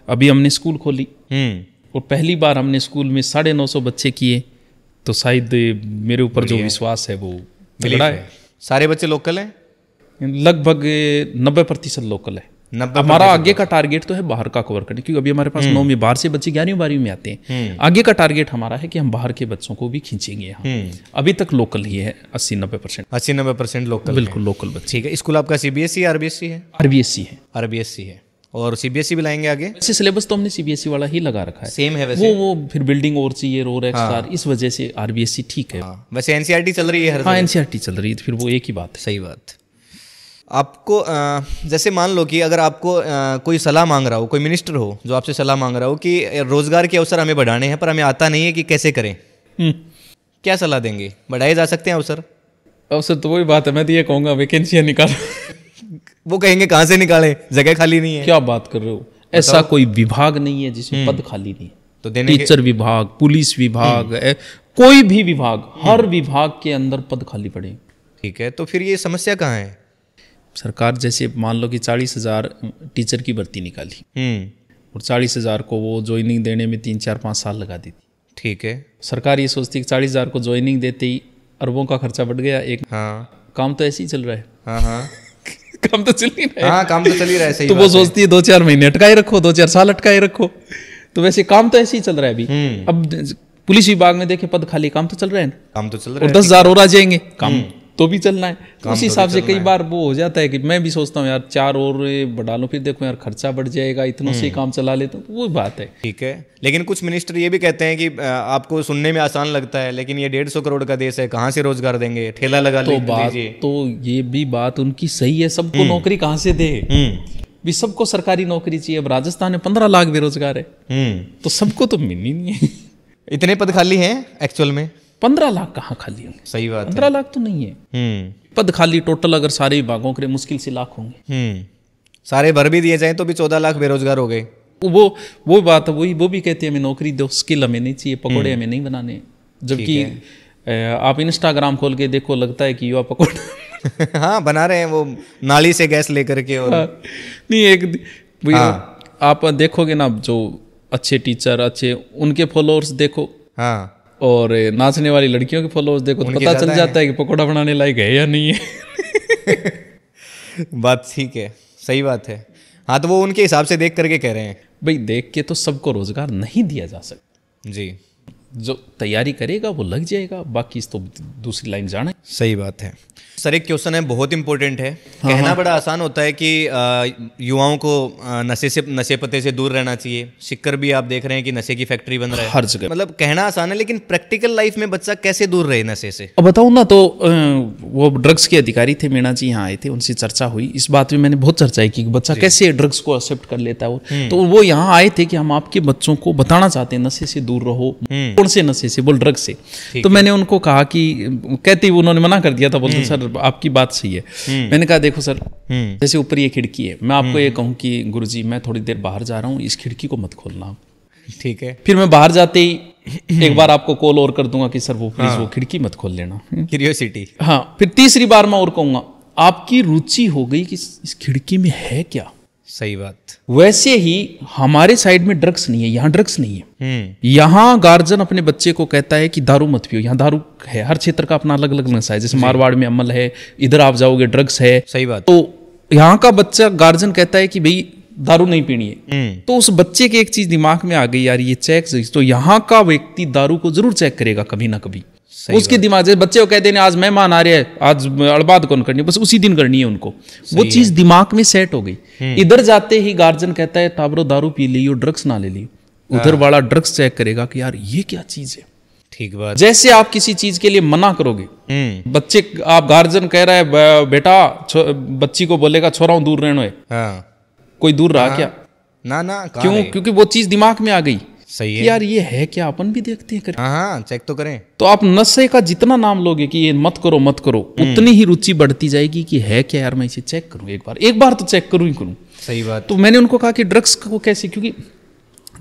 अभी हमने स्कूल खोली और पहली बार हमने स्कूल में 950 बच्चे किए, तो शायद मेरे ऊपर जो विश्वास है वो तगड़ा है। सारे बच्चे लोकल हैं? लगभग 90% लोकल है। 90%। हमारा आगे का टारगेट तो है बाहर का कवर करने, क्योंकि अभी हमारे पास 9वीं बाहर से बच्चे 11वीं 12वीं में आते हैं। आगे का टारगेट हमारा है कि हम बाहर के बच्चों को भी खींचेंगे यहाँ। अभी तक लोकल ही है 80-90%। 80-90% लोकल, बिल्कुल लोकल बच्चे। ठीक है। स्कूल आपका CBSE आरबीएससी है? RBSC है। RBSC है। और सीबीएसई भी लाएंगे आगे? वैसे सिलेबस तो हमने सीबीएसई वाला ही लगा रखा है। सेम है वैसे? वो फिर बिल्डिंग और चाहिए, रोर एक्स्ट्रा, इस वजह से आरबीएसई ठीक है। वैसे एनसीईआरटी चल रही है हर हाँ, जगह? एनसीईआरटी चल रही है, तो फिर वो एक ही बात है। सही बात। आपको जैसे मान लो कि अगर आपको कोई सलाह मांग रहा हो, कोई मिनिस्टर हो जो आपसे सलाह मांग रहा हो कि रोजगार के अवसर हमें बढ़ाने हैं पर हमें आता नहीं है कि कैसे करें, क्या सलाह देंगे? बढ़ाए जा सकते हैं अवसर? अवसर तो वही बात है, मैं तो ये कहूँगा वैकेंसियाँ निकाल। वो कहेंगे कहाँ से निकालें, जगह खाली नहीं है। क्या बात कर रहे हो? ऐसा कोई विभाग नहीं है जिसमें पद खाली नहीं है। तो देने टीचर विभाग, पुलिस विभाग, कोई भी विभाग, हर विभाग के अंदर पद खाली पड़े। ठीक है, तो फिर ये समस्या कहाँ है? सरकार जैसे मान लो कि 40,000 टीचर की भर्ती निकाली और 40,000 को वो ज्वाइनिंग देने में 3-4-5 साल लगा दी थी। ठीक है। सरकार ये सोचती है कि 40,000 को ज्वाइनिंग देते ही अरबों का खर्चा बढ़ गया। एक काम तो ऐसे ही चल रहा है। हाँ काम तो चल ही रहा है। हाँ, काम तो चल ही रहा है। सही तो बात वो सोचती है 2-4 महीने अटकाए रखो, 2-4 साल अटकाए रखो। तो वैसे काम तो ऐसे ही चल रहा है अभी। अब पुलिस विभाग में देखे पद खाली, काम तो चल रहा है ना, काम तो चल रहा और है। 10,000 और आ जाएंगे, काम तो भी चलना है। उस हिसाब से कई बार वो हो जाता है कि मैं भी सोचता हूँ यार 4 और बढ़ा लो, फिर देखो यार खर्चा बढ़ जाएगा, इतनों से ही काम चला लेता हूँ, तो वो बात है। ठीक है, लेकिन कुछ मिनिस्टर ये भी कहते हैं कि आपको सुनने में आसान लगता है लेकिन ये 150 करोड़ का देश है, कहाँ से रोजगार देंगे, ठेला लगा लीजिए। तो ये भी बात उनकी सही है, सबको नौकरी कहाँ से दे? भी सबको सरकारी नौकरी चाहिए। अब राजस्थान में 15 लाख बेरोजगार है, तो सबको तो मिलनी नहीं है। इतने पद खाली हैं एक्चुअल में? 15 लाख कहाँ खाली होंगे? सही बात है। 15 लाख तो नहीं है पद खाली। टोटल अगर सारे विभागों के मुश्किल से लाख होंगे। सारे भर भी दिए जाएं तो भी 14 लाख बेरोजगार हो गए। वो बात है, वो भी कहते हैं हमें नौकरी दो, स्किल हमें नहीं चाहिए, पकौड़े हमें नहीं बनाने। जबकि आप इंस्टाग्राम खोल के देखो, लगता है कि युवा पकौड़े हाँ बना रहे हैं, वो नाली से गैस लेकर के। और नहीं, आप देखोगे ना, जो अच्छे टीचर, अच्छे उनके फॉलोअर्स देखो, और नाचने वाली लड़कियों के फॉलोअर्स देखो, तो पता चल जाता है कि पकौड़ा बनाने लायक है या नहीं है। बात ठीक है, सही बात है। हाँ, तो वो उनके हिसाब से देख करके कह रहे हैं। भाई देख के तो सबको रोजगार नहीं दिया जा सकता जी। जो तैयारी करेगा वो लग जाएगा, बाकी तो दूसरी लाइन जाना है। सही बात है। सर एक क्वेश्चन है, बहुत इंपॉर्टेंट है। कहना बड़ा आसान होता है कि युवाओं को नशे पते से दूर रहना चाहिए। सिक्कर भी आप देख रहे हैं कि नशे की फैक्ट्री बन रहा है हर जगह। मतलब कहना आसान है, लेकिन प्रैक्टिकल लाइफ में बच्चा कैसे दूर रहे नशे से? अब बताऊँ ना, तो वो ड्रग्स के अधिकारी थे, मीणा जी यहाँ आए थे, उनसे चर्चा हुई। इस बात में मैंने बहुत चर्चा की कि बच्चा कैसे ड्रग्स को एक्सेप्ट कर लेता है। तो वो यहाँ आए थे कि हम आपके बच्चों को बताना चाहते हैं नशे से दूर रहो। कौन से नशे से? बोल ड्रग्स से। तो मैंने उनको कहा कि, कहते ही उन्होंने मना कर दिया था, बोलते सर आपकी बात सही है। मैंने कहा देखो सर, जैसे ऊपर ये खिड़की है, मैं आपको ये कहूँ कि गुरुजी मैं थोड़ी देर बाहर जा रहा हूँ, इस खिड़की को मत खोलना। ठीक है। फिर मैं बाहर जाते ही एक बार आपको कॉल और कर दूंगा कि सर वो प्लीज वो खिड़की मत खोल लेना। क्यूरियोसिटी। हाँ, फिर तीसरी बार मैं और कहूंगा, आपकी रुचि हो गई कि इस खिड़की में है क्या। सही बात। वैसे ही हमारे साइड में ड्रग्स नहीं है, यहाँ ड्रग्स नहीं है। यहाँ गार्जियन अपने बच्चे को कहता है कि दारू मत पियो, यहाँ दारू है। हर क्षेत्र का अपना अलग अलग नशा है, जैसे मारवाड़ में अमल है, इधर आप जाओगे ड्रग्स है। सही बात। तो यहाँ का बच्चा, गार्जियन कहता है कि भाई दारू नहीं पीनी है। तो उस बच्चे के एक चीज दिमाग में आ गई, यार ये चेक, तो यहाँ का व्यक्ति दारू को जरूर चेक करेगा कभी ना कभी। उसके दिमाग से बच्चे को कहते हैं आज मेहमान आ रहे हैं, आज अड़बाद कौन करनी है, बस उसी दिन करनी है उनको। वो चीज दिमाग में सेट हो गई। इधर जाते ही गार्जियन कहता है टाबरो दारू पी लियो, ड्रग्स ना ले लियो। उधर वाला ड्रग्स चेक करेगा कि यार ये क्या चीज है। ठीक बात। जैसे आप किसी चीज के लिए मना करोगे, बच्चे, आप गार्जियन कह रहा है बेटा, बच्ची को बोलेगा छोरा हूं दूर रहना है, कोई दूर रहा क्या? ना क्यों? क्योंकि वो चीज दिमाग में आ गई। सही है यार ये है क्या, अपन भी देखते हैं। हाँ, चेक तो करें। तो आप नशे का जितना नाम लोगे कि ये मत करो मत करो, उतनी ही रुचि बढ़ती जाएगी कि है क्या यार, मैं इसे चेक करूं, एक बार तो चेक करूं ही करूं। सही बात। तो मैंने उनको कहा कि ड्रग्स को कैसे, क्योंकि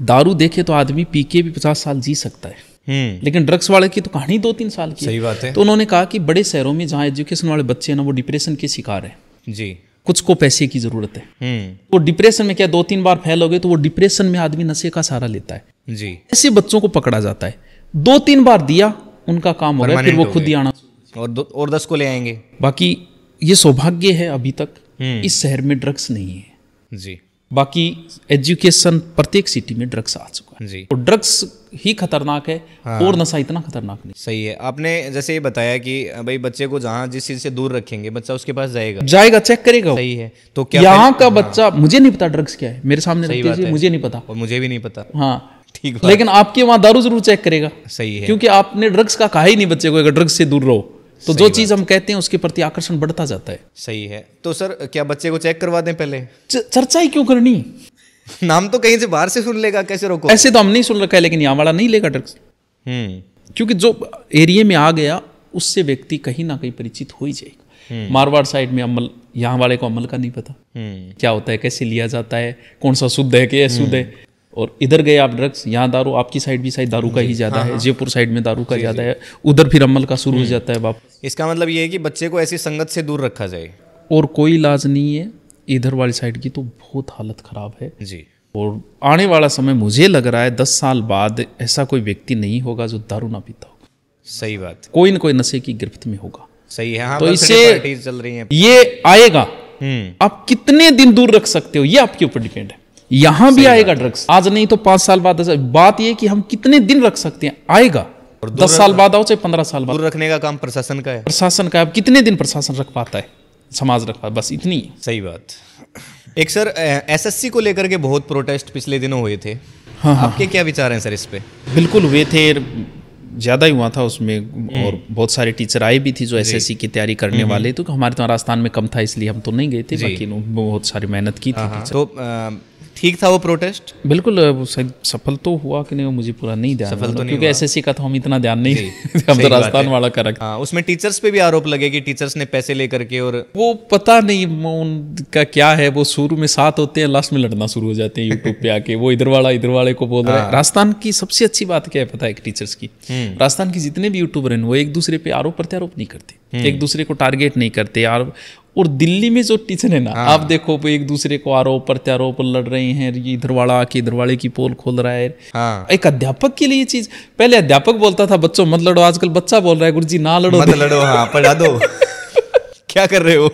दारू देखे तो आदमी पी के भी 50 साल जी सकता है, लेकिन ड्रग्स वाले की तो कहानी 2-3 साल की। सही बात है। तो उन्होंने कहा कि बड़े शहरों में जहाँ एजुकेशन वाले बच्चे हैं ना, वो डिप्रेशन के शिकार है जी। कुछ को पैसे की जरूरत है। वो डिप्रेशन में क्या 2-3 बार फेल हो गए तो वो डिप्रेशन में आदमी नशे का सहारा लेता है जी। ऐसे बच्चों को पकड़ा जाता है, 2-3 बार दिया उनका काम हो गया, फिर वो खुद ही आना और 10 को ले आएंगे। बाकी ये सौभाग्य है अभी तक इस शहर में ड्रग्स नहीं है जी। बाकी एजुकेशन प्रत्येक सिटी में ड्रग्स आ चुका है जी। और ड्रग्स ही खतरनाक है और नशा इतना खतरनाक नहीं। सही है। आपने जैसे ये बताया कि भाई बच्चे को जहाँ जिस चीज से दूर रखेंगे बच्चा उसके पास जाएगा चेक करेगा। सही है। तो क्या यहाँ का बच्चा, मुझे नहीं पता ड्रग्स क्या है, मेरे सामने रख दीजिए, मुझे नहीं पता और मुझे भी नहीं पता। हाँ ठीक, लेकिन आपके वहाँ दारू जरूर चेक करेगा। सही है। क्योंकि आपने ड्रग्स का कहा ही नहीं बच्चे को, अगर ड्रग्स से दूर रहो तो जो चीज हम कहते हैं उसके प्रति आकर्षण बढ़ता जाता है। सही है। तो सर क्या बच्चे को चेक करवा दें पहले? चर्चा ही क्यों करनी? नाम तो कहीं से बाहर से सुन लेगा, कैसे रोको? ऐसे तो हम नहीं सुन रखा है, लेकिन यहाँ वाला नहीं लेगा ड्रग्स। क्योंकि जो एरिया में आ गया उससे व्यक्ति कहीं ना कहीं परिचित हो ही जाएगा। मारवाड़ साइड में अमल, यहाँ वाले को अमल का नहीं पता क्या होता है, कैसे लिया जाता है, कौन सा शुद्ध है कि अशुद्ध है। और इधर गए आप ड्रग्स, यहाँ दारू, आपकी साइड भी शायद दारू का ही ज्यादा है, जयपुर साइड में दारू का ज्यादा है, उधर फिर अमल का शुरू हो जाता है वापस। इसका मतलब ये है कि बच्चे को ऐसी संगत से दूर रखा जाए और कोई इलाज नहीं है। इधर वाली साइड की तो बहुत हालत खराब है जी। और आने वाला समय मुझे लग रहा है 10 साल बाद ऐसा कोई व्यक्ति नहीं होगा जो दारू ना पीता होगा। सही बात। कोई न कोई नशे की गिरफ्त में होगा। सही है। हाँ, तो इससे पार्टीज चल रही हैं। ये आएगा। आप कितने दिन दूर रख सकते हो ये आपके ऊपर डिपेंड है। यहां भी आएगा ड्रग्स, आज नहीं तो 5 साल बाद। बात ये कि हम कितने दिन रख सकते हैं, आएगा। 10 साल बाद आओ चाहे 15 साल बाद। दूर रखने का काम प्रशासन का है। प्रशासन का। अब कितने दिन प्रशासन रख पाता है, समाज रख पाता, बस इतनी। सही बात। एक सर एसएससी को लेकर के बहुत प्रोटेस्ट पिछले दिनों हुए थे। हाँ, आपके क्या विचार हैं सर इस पे? बिल्कुल हुए थे, ज़्यादा ही हुआ था उसमें। और बहुत सारे टीचर आए भी थी जो एसएससी की तैयारी करने वाले, तो हमारे तो राजस्थान में कम था इसलिए हम तो नहीं गए थे, बाकी बहुत सारी मेहनत की थी। तो ठीक था वो प्रोटेस्ट? बिल्कुल। सफल तो हुआ कि नहीं वो मुझे पूरा नहीं ध्यान, सफल तो नहीं, क्योंकि एसएससी का तो हम इतना ध्यान नहीं हम तो राजस्थान वाला कर रखा। उसमें टीचर्स पे भी आरोप लगे कि टीचर्स ने पैसे लेकर के, और वो पता नहीं उनका क्या है। वो शुरू में साथ होते हैं, लास्ट में लड़ना शुरू हो जाते हैं यूट्यूब पे आके। वो इधर वाले को बोल रहा है। राजस्थान की सबसे अच्छी बात क्या है पता है टीचर्स की? राजस्थान की जितने भी यूट्यूबर हैं वो एक दूसरे पे आरोप प्रत्यारोप नहीं करते, एक दूसरे को टारगेट नहीं करते यार। और दिल्ली में जो टीचर है ना, आप देखो वो एक दूसरे को आरोप प्रत्यारोप लड़ रहे हैं। ये इधर वाला आके इधर वाले की पोल खोल रहा है। एक अध्यापक के लिए ये चीज, पहले अध्यापक बोलता था बच्चों मत लड़ो, आजकल बच्चा बोल रहा है गुरुजी ना लड़ो, मत लड़ो, हाँ पढ़ा दो। क्या कर रहे हो?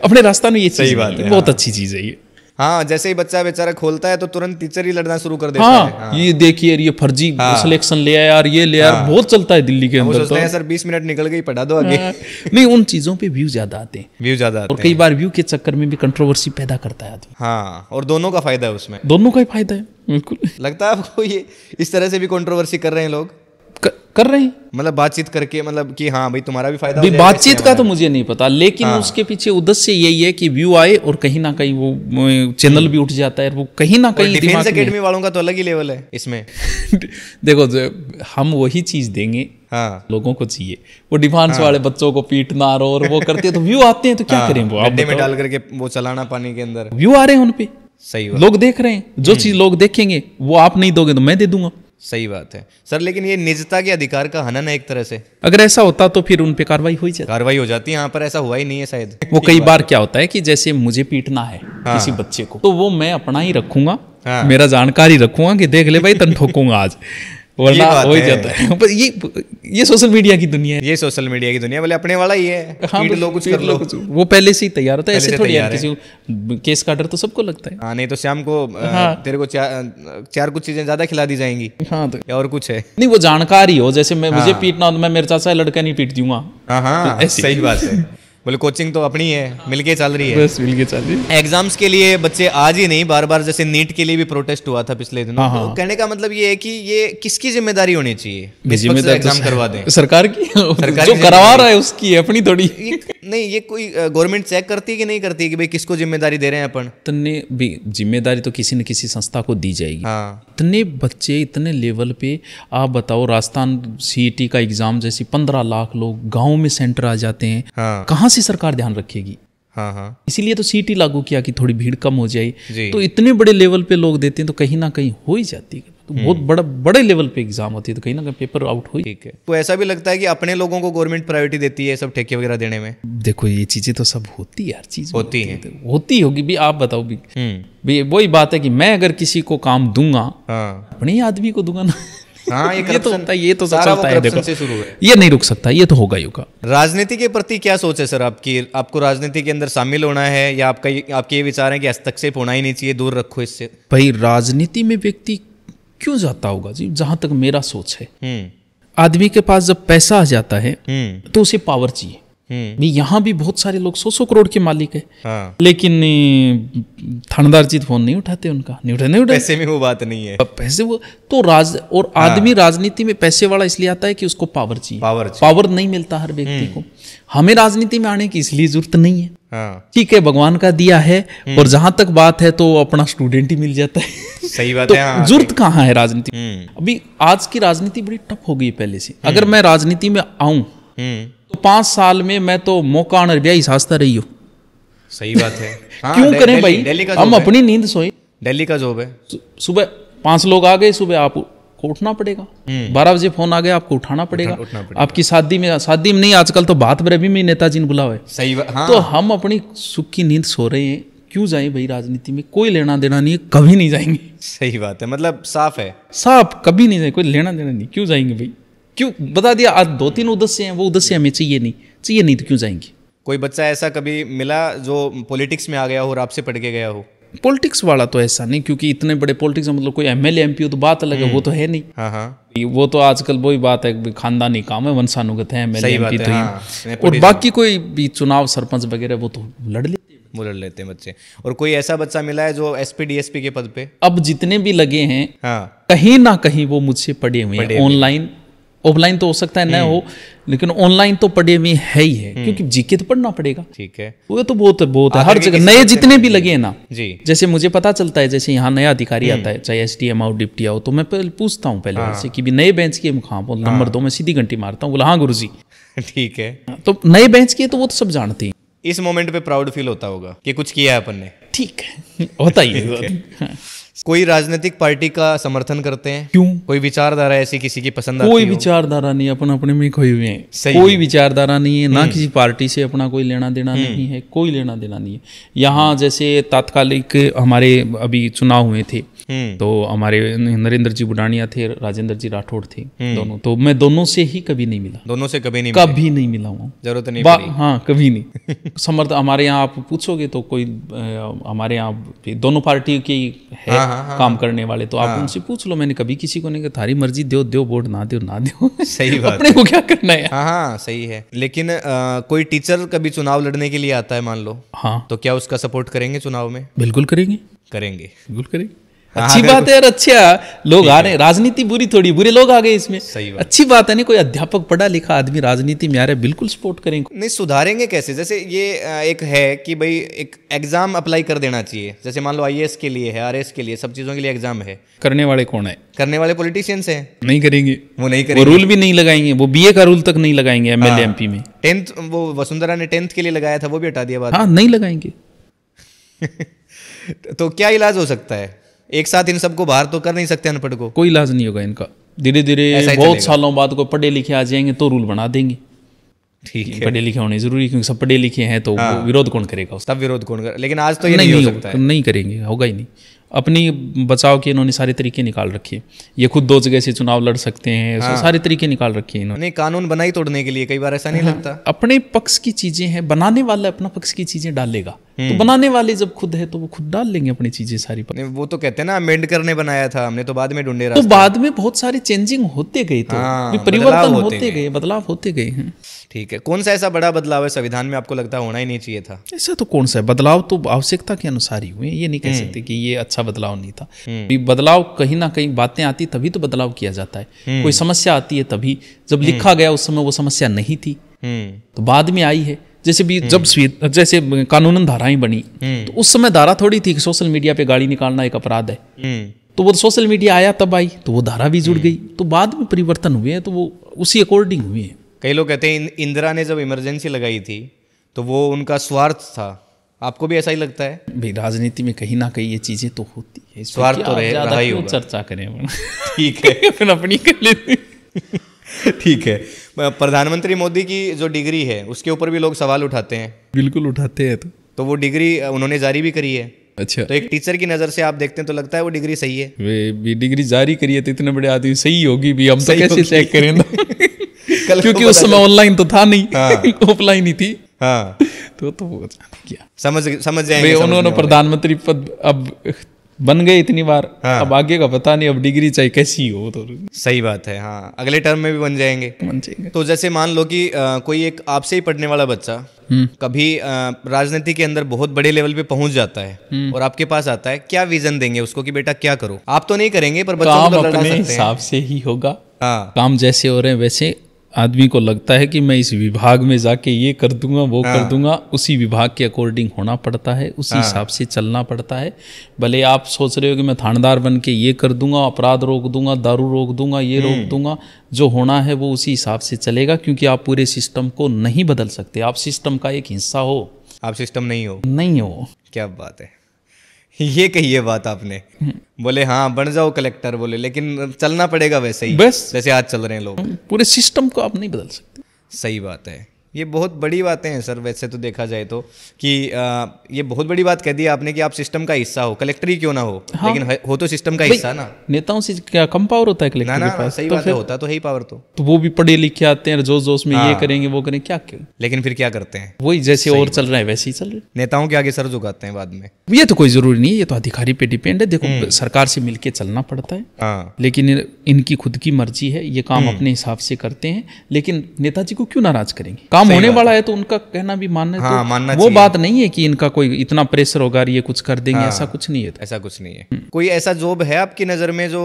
अपने राजस्थान में ये सही बात है, बहुत अच्छी चीज है ये। हाँ, जैसे ही बच्चा बेचारा खोलता है तो तुरंत टीचर ही लड़ना शुरू कर देता है। हाँ। ये देखिए ये फर्जी सिलेक्शन ले आया यार, ये ले यार, बहुत चलता है दिल्ली के अंदर। तो सर 20 मिनट निकल गई, पढ़ा दो आगे। नहीं, उन चीजों पे व्यू ज्यादा आते हैं, व्यू ज्यादा आते हैं। और कई बार व्यू के चक्कर में भी कंट्रोवर्सी पैदा करता है आदमी। हाँ, और दोनों का फायदा है उसमें, दोनों का ही फायदा है। बिल्कुल। लगता है आपको ये इस तरह से भी कंट्रोवर्सी कर रहे हैं लोग? कर रहे हैं, मतलब बातचीत करके, मतलब कि हाँ भाई तुम्हारा भी फायदा हो जाएगा। बातचीत का तो मुझे नहीं पता, लेकिन उसके पीछे उद्देश्य यही है कि व्यू आए और कहीं ना कहीं वो चैनल भी उठ जाता है। वो कहीं ना कहीं डिफेंस एकेडमी वालों का तो अलग ही लेवल है इसमें। देखो हम वही चीज देंगे, हाँ लोगों को चाहिए। वो डिफेंस वाले बच्चों को पीटना और वो करते हैं तो व्यू आते हैं, तो क्या करें? वो गड्ढे में डाल करके वो चलाना पानी के अंदर, व्यू आ रहे हैं उन पे। सही बात। लोग देख रहे हैं, जो चीज लोग देखेंगे वो आप नहीं दोगे तो मैं दे दूंगा। सही बात है सर, लेकिन ये निजता के अधिकार का हनन है एक तरह से। अगर ऐसा होता तो फिर उन पे कार्रवाई हो जाती। कार्रवाई हो जाती है, यहाँ पर ऐसा हुआ ही नहीं है शायद। वो कई बार क्या होता है कि जैसे मुझे पीटना है किसी बच्चे को, तो वो मैं अपना ही रखूंगा, मेरा जानकारी रखूंगा कि देख ले भाई तन ठोकूंगा आज, वरना हो ही जाता है। पर ये सोशल मीडिया की दुनिया है। ये सोशल मीडिया की दुनिया, बोले अपने वाला ही है। हाँ, लो कुछ कर लो, वो पहले से ही तैयार होता है। ऐसे थोड़ी यार किसी केस का डर तो सबको लगता है। हाँ, नहीं तो शाम को तेरे को चार कुछ चीजें ज्यादा खिला दी जाएंगी। हाँ, तो और कुछ है नहीं, वो जानकारी हो। जैसे मैं मुझे पीटना हो तो मैं मेरे चाचा लड़का नहीं पीट दूंगा। हाँ, सही बात है। बोले कोचिंग तो अपनी है, मिलके चल रही है, बस मिलके चल रही है। एग्जाम्स के लिए बच्चे आज ही नहीं, बार बार, जैसे नीट के लिए भी प्रोटेस्ट हुआ था पिछले दिनों। तो कहने का मतलब ये है कि ये किसकी जिम्मेदारी होनी चाहिए? जिम्मेदारी एग्जाम करवा दें सरकार की, जो करवा रहा है उसकी, अपनी थोड़ी नहीं। ये कोई गवर्नमेंट चेक करती है कि नहीं करती कि भाई किसको जिम्मेदारी दे रहे हैं अपन? इतने भी जिम्मेदारी तो किसी न किसी संस्था को दी जाएगी। इतने बच्चे इतने लेवल पे, आप बताओ राजस्थान सीईटी का एग्जाम जैसे 15 लाख लोग गाँव में सेंटर आ जाते हैं, कहाँ से सरकार ध्यान रखेगी? इसीलिए तो सीईटी लागू किया कि थोड़ी भीड़ कम हो जाए। तो इतने बड़े लेवल पे लोग देते हैं तो कहीं ना कहीं हो ही जाती है। तो बहुत बड़े लेवल पे एग्जाम होती है तो कहीं ना कहीं पेपर आउट हो। ठीक है, तो ऐसा भी लगता है कि अपने लोगों को गवर्नमेंट प्रायोरिटी देती है सब ठेके वगैरह देने में? देखो ये चीजें तो सब होती है, हर चीज होती होगी भी। आप बताओ भी वही बात है कि मैं अगर किसी को काम दूंगा अपने ही आदमी को दूंगा ना। हाँ, ये तो corruption- होता है, ये तो सारा वो चलता है। corruption देखो से शुरू है। ये नहीं रुक सकता, ये तो होगा ही होगा। राजनीति के प्रति क्या सोच है सर आपकी? आपको राजनीति के अंदर शामिल होना है या आपके ये विचार है कि हस्तक्षेप होना ही नहीं चाहिए, दूर रखो इससे? भाई राजनीति में व्यक्ति क्यों जाता होगा जी? जहां तक मेरा सोच है, हम्म आदमी के पास जब पैसा आ जाता है हम्म तो उसे पावर चाहिए। भी यहाँ भी बहुत सारे लोग 100-100 करोड़ के मालिक है, हाँ, लेकिन थानेदार जी फोन नहीं उठाते, उनका नहीं उठाते। पैसे में वो बात नहीं है। पैसे वो तो और आदमी राजनीति में पैसे वाला इसलिए आता है कि उसको पावर चाहिए। पावर चाहिए। पावर नहीं मिलता हर व्यक्ति को। हमें राजनीति में आने की इसलिए जरूरत नहीं है। हाँ, ठीक है, भगवान का दिया है, और जहां तक बात है तो अपना स्टूडेंट ही मिल जाता है। सही बात तो है। हाँ, जरूरत कहाँ है राजनीति? अभी आज की राजनीति बड़ी टफ हो गई है पहले से। अगर मैं राजनीति में आऊं तो 5 साल में मैं तो मौका आने ब्याह साजता रही हूँ। सही बात है। हाँ, क्यों करें भाई? दिल्ली का हम जॉब है। अपनी नींद सोए, दिल्ली का जॉब है। सुबह 5 लोग आ गए, सुबह आपको उठना पड़ेगा। 12 बजे फोन आ गया, आपको उठाना पड़ेगा। उठना पड़ेगा। आपकी शादी में नहीं, आजकल तो बात बरे भी नेताजी ने बुलावा है। सही बात। हाँ, तो हम अपनी सुख की नींद सो रहे हैं, क्यों जाएं भाई? राजनीति में कोई लेना देना नहीं है, कभी नहीं जाएंगे। सही बात है, मतलब साफ है। साहब कभी नहीं जाए, कोई लेना देना नहीं, क्यों जाएंगे भाई? क्यों बता दिया, आज 2-3 उद्देश्य हैं, वो उद्देश्य हमें चाहिए नहीं तो क्यों जाएंगे? कोई बच्चा ऐसा कभी मिला जो पॉलिटिक्स में आ गया हो और आपसे पढ़ के गया हो? पॉलिटिक्स वाला तो ऐसा नहीं, क्योंकि इतने बड़े पॉलिटिक्स मतलब कोई एमएलए एमपी हो तो बात अलग है, वो तो है नहीं। हाँ हाँ, वो तो आजकल वही बात है, खानदानी काम है, वंशानुगत है, एमएलए सही बात एमपी है। तो हाँ, ही। और बाकी कोई भी चुनाव सरपंच वगैरह वो तो लड़ लेते हैं। वो लड़ लेते हैं बच्चे। और कोई ऐसा बच्चा मिला है जो एसपी डीएसपी के पद पे? अब जितने भी लगे हैं, हाँ, कहीं ना कहीं वो मुझसे पढ़े हुए हैं। ऑनलाइन ऑफलाइन तो हो सकता है न हो, लेकिन ऑनलाइन तो पढ़े हुए है ही है, क्योंकि जीके तो पढ़ना पड़ेगा। ठीक है। वो तो बहुत है हर आखिर जगह। किसी नए बच्चे जितने ने भी की लगे हैं ना, जी, जैसे मुझे पता चलता है, जैसे यहाँ नया अधिकारी आता है, चाहे एसडीएम आओ डिप्टी आओ, तो मैं पहले पूछता हूँ पहले से कि भी नए बेंच के हाँ बोल, नंबर 2 में सीधी घंटी मारता हूँ, बोला हाँ गुरुजी। ठीक है। तो नए बेंच के तो वो तो सब जानते हैं। इस मोमेंट पे प्राउड फील होता होगा कि कुछ किया है अपन ने। ठीक है, होता ही है। कोई राजनीतिक पार्टी का समर्थन करते हैं? क्यों? कोई विचारधारा ऐसी किसी की पसंद आती कोई हो? विचारधारा नहीं, अपने अपने में खोए हुए हैं। सही कोई है। विचारधारा नहीं है, ना किसी पार्टी से अपना कोई लेना देना नहीं है, कोई लेना देना नहीं है। यहाँ जैसे तात्कालिक हमारे अभी चुनाव हुए थे, तो हमारे नरेंद्र जी बुडानिया थे, राजेंद्र जी राठौड़ थे, दोनों। तो मैं दोनों से ही कभी नहीं मिला, दोनों से कभी नहीं कभी नहीं मिला हूँ। जरूरत नहीं पड़ी। हाँ, कभी नहीं। समर्थ हमारे यहाँ आप पूछोगे तो कोई हमारे यहाँ भी दोनों पार्टी की है काम करने वाले, तो आप उनसे पूछ लो। मैंने कभी किसी को नहीं कहा थारी मर्जी, दो वोट, ना दो। सही बात। अपने को क्या करना है? हाँ, सही है। लेकिन कोई टीचर कभी चुनाव लड़ने के लिए आता है मान लो, हाँ, तो क्या उसका सपोर्ट करेंगे चुनाव में? बिल्कुल करेंगे, करेंगे। बिल्कुल करेंगे। अच्छी बात है यार, अच्छा लोग आ रहे हैं। राजनीति बुरी थोड़ी, बुरे लोग आ गए इसमें। सही बात। अच्छी बात है। नहीं, कोई अध्यापक पढ़ा लिखा आदमी राजनीति में आ रहा है, बिल्कुल सपोर्ट करेंगे। नहीं, सुधारेंगे कैसे? जैसे ये एक है कि भाई एक एग्जाम अप्लाई कर देना चाहिए। जैसे मान लो आईएएस के लिए है, आरएस के लिए, सब चीजों के लिए एग्जाम है। करने वाले कौन है? करने वाले पॉलिटिशियंस हैं। नहीं करेंगे, वो नहीं वो करेंगे। रूल भी नहीं लगाएंगे, वो बीए का रूल तक नहीं लगाएंगे एमएलए एमपी में। 10th वो वसुंधरा ने 10th के लिए लगाया था, वो भी हटा दिया बाद हाँ, नहीं लगाएंगे। में। तो क्या इलाज हो सकता है? एक साथ इन सबको बाहर तो कर नहीं सकते अनपढ़ को। कोई इलाज नहीं होगा इनका। धीरे धीरे ऐसा ही बहुत चलेगा। सालों बाद को पढ़े लिखे आ जाएंगे तो रूल बना देंगे। ठीक है। पढ़े लिखे होने जरूरी, क्योंकि सब पढ़े लिखे हैं, तो वो विरोध कौन करेगा उसका? तब विरोध कौन कर? लेकिन आज तो ये नहीं हो सकता है। नहीं करेंगे, होगा ही नहीं। अपनी बचाव के इन्होंने सारे तरीके निकाल रखे हैं। ये खुद 2 जगह से चुनाव लड़ सकते हैं, सारे तरीके निकाल रखे हैं इन्होंने। नहीं, कानून बनाई तोड़ने के लिए कई बार ऐसा नहीं लगता? अपने पक्ष की चीजें हैं, बनाने वाला अपना पक्ष की चीजें डालेगा, तो बनाने वाले जब खुद है तो वो खुद डाल लेंगे अपनी चीजें सारी। नहीं, वो तो कहते हैं ना अमेंड करने बनाया था हमने, तो बाद में ढूंढे तो रास्ते। बाद में बहुत सारे चेंजिंग होते गए, तो हाँ, परिवर्तन बदलाव होते होते गए, बदलाव होते गए हैं। ठीक है। कौन सा ऐसा बड़ा बदलाव है संविधान में आपको लगता है होना ही नहीं चाहिए था? ऐसा तो कौन सा है? बदलाव तो आवश्यकता के अनुसार ही हुए, ये नहीं कह सकते कि ये अच्छा बदलाव नहीं था। भी बदलाव कहीं ना कहीं बातें आती तभी तो बदलाव किया जाता है। कोई समस्या आती है तभी, जब लिखा गया उस समय वो समस्या नहीं थी, तो बाद में आई है। जैसे भी जब जैसे कानूनन धाराएं बनी, तो उस समय धारा थोड़ी थी कि सोशल मीडिया पे गाली निकालना एक अपराध है, तो वो सोशल मीडिया आया तब आई, तो वो धारा भी जुड़ गई। तो बाद में परिवर्तन हुए हैं, तो वो उसी अकॉर्डिंग हुए हैं। कई लोग कहते हैं इंदिरा ने जब इमरजेंसी लगाई थी तो वो उनका स्वार्थ था। आपको भी ऐसा ही लगता है? भाई राजनीति में कहीं ना कहीं ये चीजें तो होती है, इस पर स्वार्थ क्या तो रहा ज्यादा ही क्यों होगा। चर्चा करें हम? ठीक है। फिर अपनी कर लेते। ठीक है। प्रधानमंत्री मोदी की जो डिग्री है उसके ऊपर भी लोग सवाल उठाते हैं। बिल्कुल उठाते हैं। तो वो डिग्री उन्होंने जारी भी करी है। अच्छा, तो एक टीचर की नजर से आप देखते हैं तो लगता है वो डिग्री सही है। वे भी डिग्री जारी करी है तो इतने बड़े आदमी सही होगी भी, हम तो सही कैसे होगी। चेक करें ना कल को क्योंकि पता उस समय ऑनलाइन तो था नहीं, हाँ। ऑफलाइन ही थी। हाँ, तो वो क्या समझ वे जाएंगे। उन्होंने प्रधानमंत्री पद अब बन गए इतनी बार, हाँ। अब आगे का पता नहीं, अब डिग्री चाहे कैसी हो तो सही बात है। हाँ, अगले टर्म में भी बन जाएंगे। बन जाएंगे। तो जैसे मान लो कि कोई एक आपसे ही पढ़ने वाला बच्चा कभी राजनीति के अंदर बहुत बड़े लेवल पे पहुंच जाता है और आपके पास आता है, क्या विजन देंगे उसको कि बेटा क्या करो? आप तो नहीं करेंगे पर बच्चों काम को तो लड़ा अपने सकते हैं। हिसाब से ही होगा। हाँ, काम जैसे हो रहे हैं वैसे आदमी को लगता है कि मैं इस विभाग में जाके ये कर दूंगा वो कर दूंगा, उसी विभाग के अकॉर्डिंग होना पड़ता है, उसी हिसाब से चलना पड़ता है। भले आप सोच रहे हो कि मैं थानेदार बन के ये कर दूंगा, अपराध रोक दूंगा, दारू रोक दूंगा, ये रोक दूंगा, जो होना है वो उसी हिसाब से चलेगा, क्योंकि आप पूरे सिस्टम को नहीं बदल सकते। आप सिस्टम का एक हिस्सा हो, आप सिस्टम नहीं हो। नहीं हो। क्या बात है, ये कही है बात आपने। बोले हाँ बन जाओ कलेक्टर, बोले लेकिन चलना पड़ेगा वैसे ही बस जैसे आज चल रहे हैं लोग। पूरे सिस्टम को आप नहीं बदल सकते। सही बात है, ये बहुत बड़ी बातें हैं सर। वैसे तो देखा जाए तो कि ये बहुत बड़ी बात कह दी आपने कि आप सिस्टम का हिस्सा हो, कलेक्टर ही क्यों ना हो, हाँ। लेकिन हो तो सिस्टम का हिस्सा ना। नेताओं से क्या कम पावर होता है ना कलेक्टर ना के पास? सही तो बात है, फिर होता तो है ही पावर तो वो भी पढ़े लिखे आते हैं, जोश जोश में ये करेंगे वो करेंगे, क्या क्यों? लेकिन फिर क्या करते हैं? वही जैसे और चल रहा है वैसे ही चल रहा है। नेताओं के आगे सर झुकाते हैं बाद में। ये तो कोई जरूरी नहीं है, ये तो अधिकारी पे डिपेंड है। देखो सरकार से मिलके चलना पड़ता है, हाँ, लेकिन इनकी खुद की मर्जी है, ये काम अपने हिसाब से करते हैं। लेकिन नेताजी को क्यों नाराज करेंगे? काम होने वाला है तो उनका कहना भी मानना है। हाँ, तो मानना वो चाहिए। बात नहीं है कि इनका कोई इतना प्रेशर होगा ये कुछ कर देंगे, ऐसा कुछ नहीं है। ऐसा कुछ नहीं है। कोई ऐसा जॉब है आपकी नज़र में जो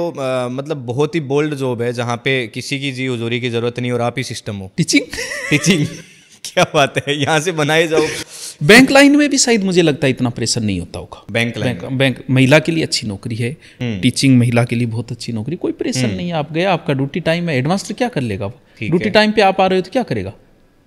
मतलब बहुत ही बोल्ड जॉब है, जहाँ पे किसी की जी हुजूरी की जरूरत नहीं और आप ही सिस्टम हो? टीचिंग टीचिंग क्या बात है, यहाँ से बनाए जाओ। बैंक लाइन में भी शायद मुझे लगता है इतना प्रेशर नहीं होता होगा। बैंक लाइन बैंक महिला के लिए अच्छी नौकरी है, टीचिंग महिला के लिए बहुत अच्छी नौकरी, कोई प्रेशर नहीं है। आप गए, आपका ड्यूटी टाइम है, एडवांस क्या कर लेगा वो? ड्यूटी टाइम पे आप आ रहे हो तो क्या करेगा?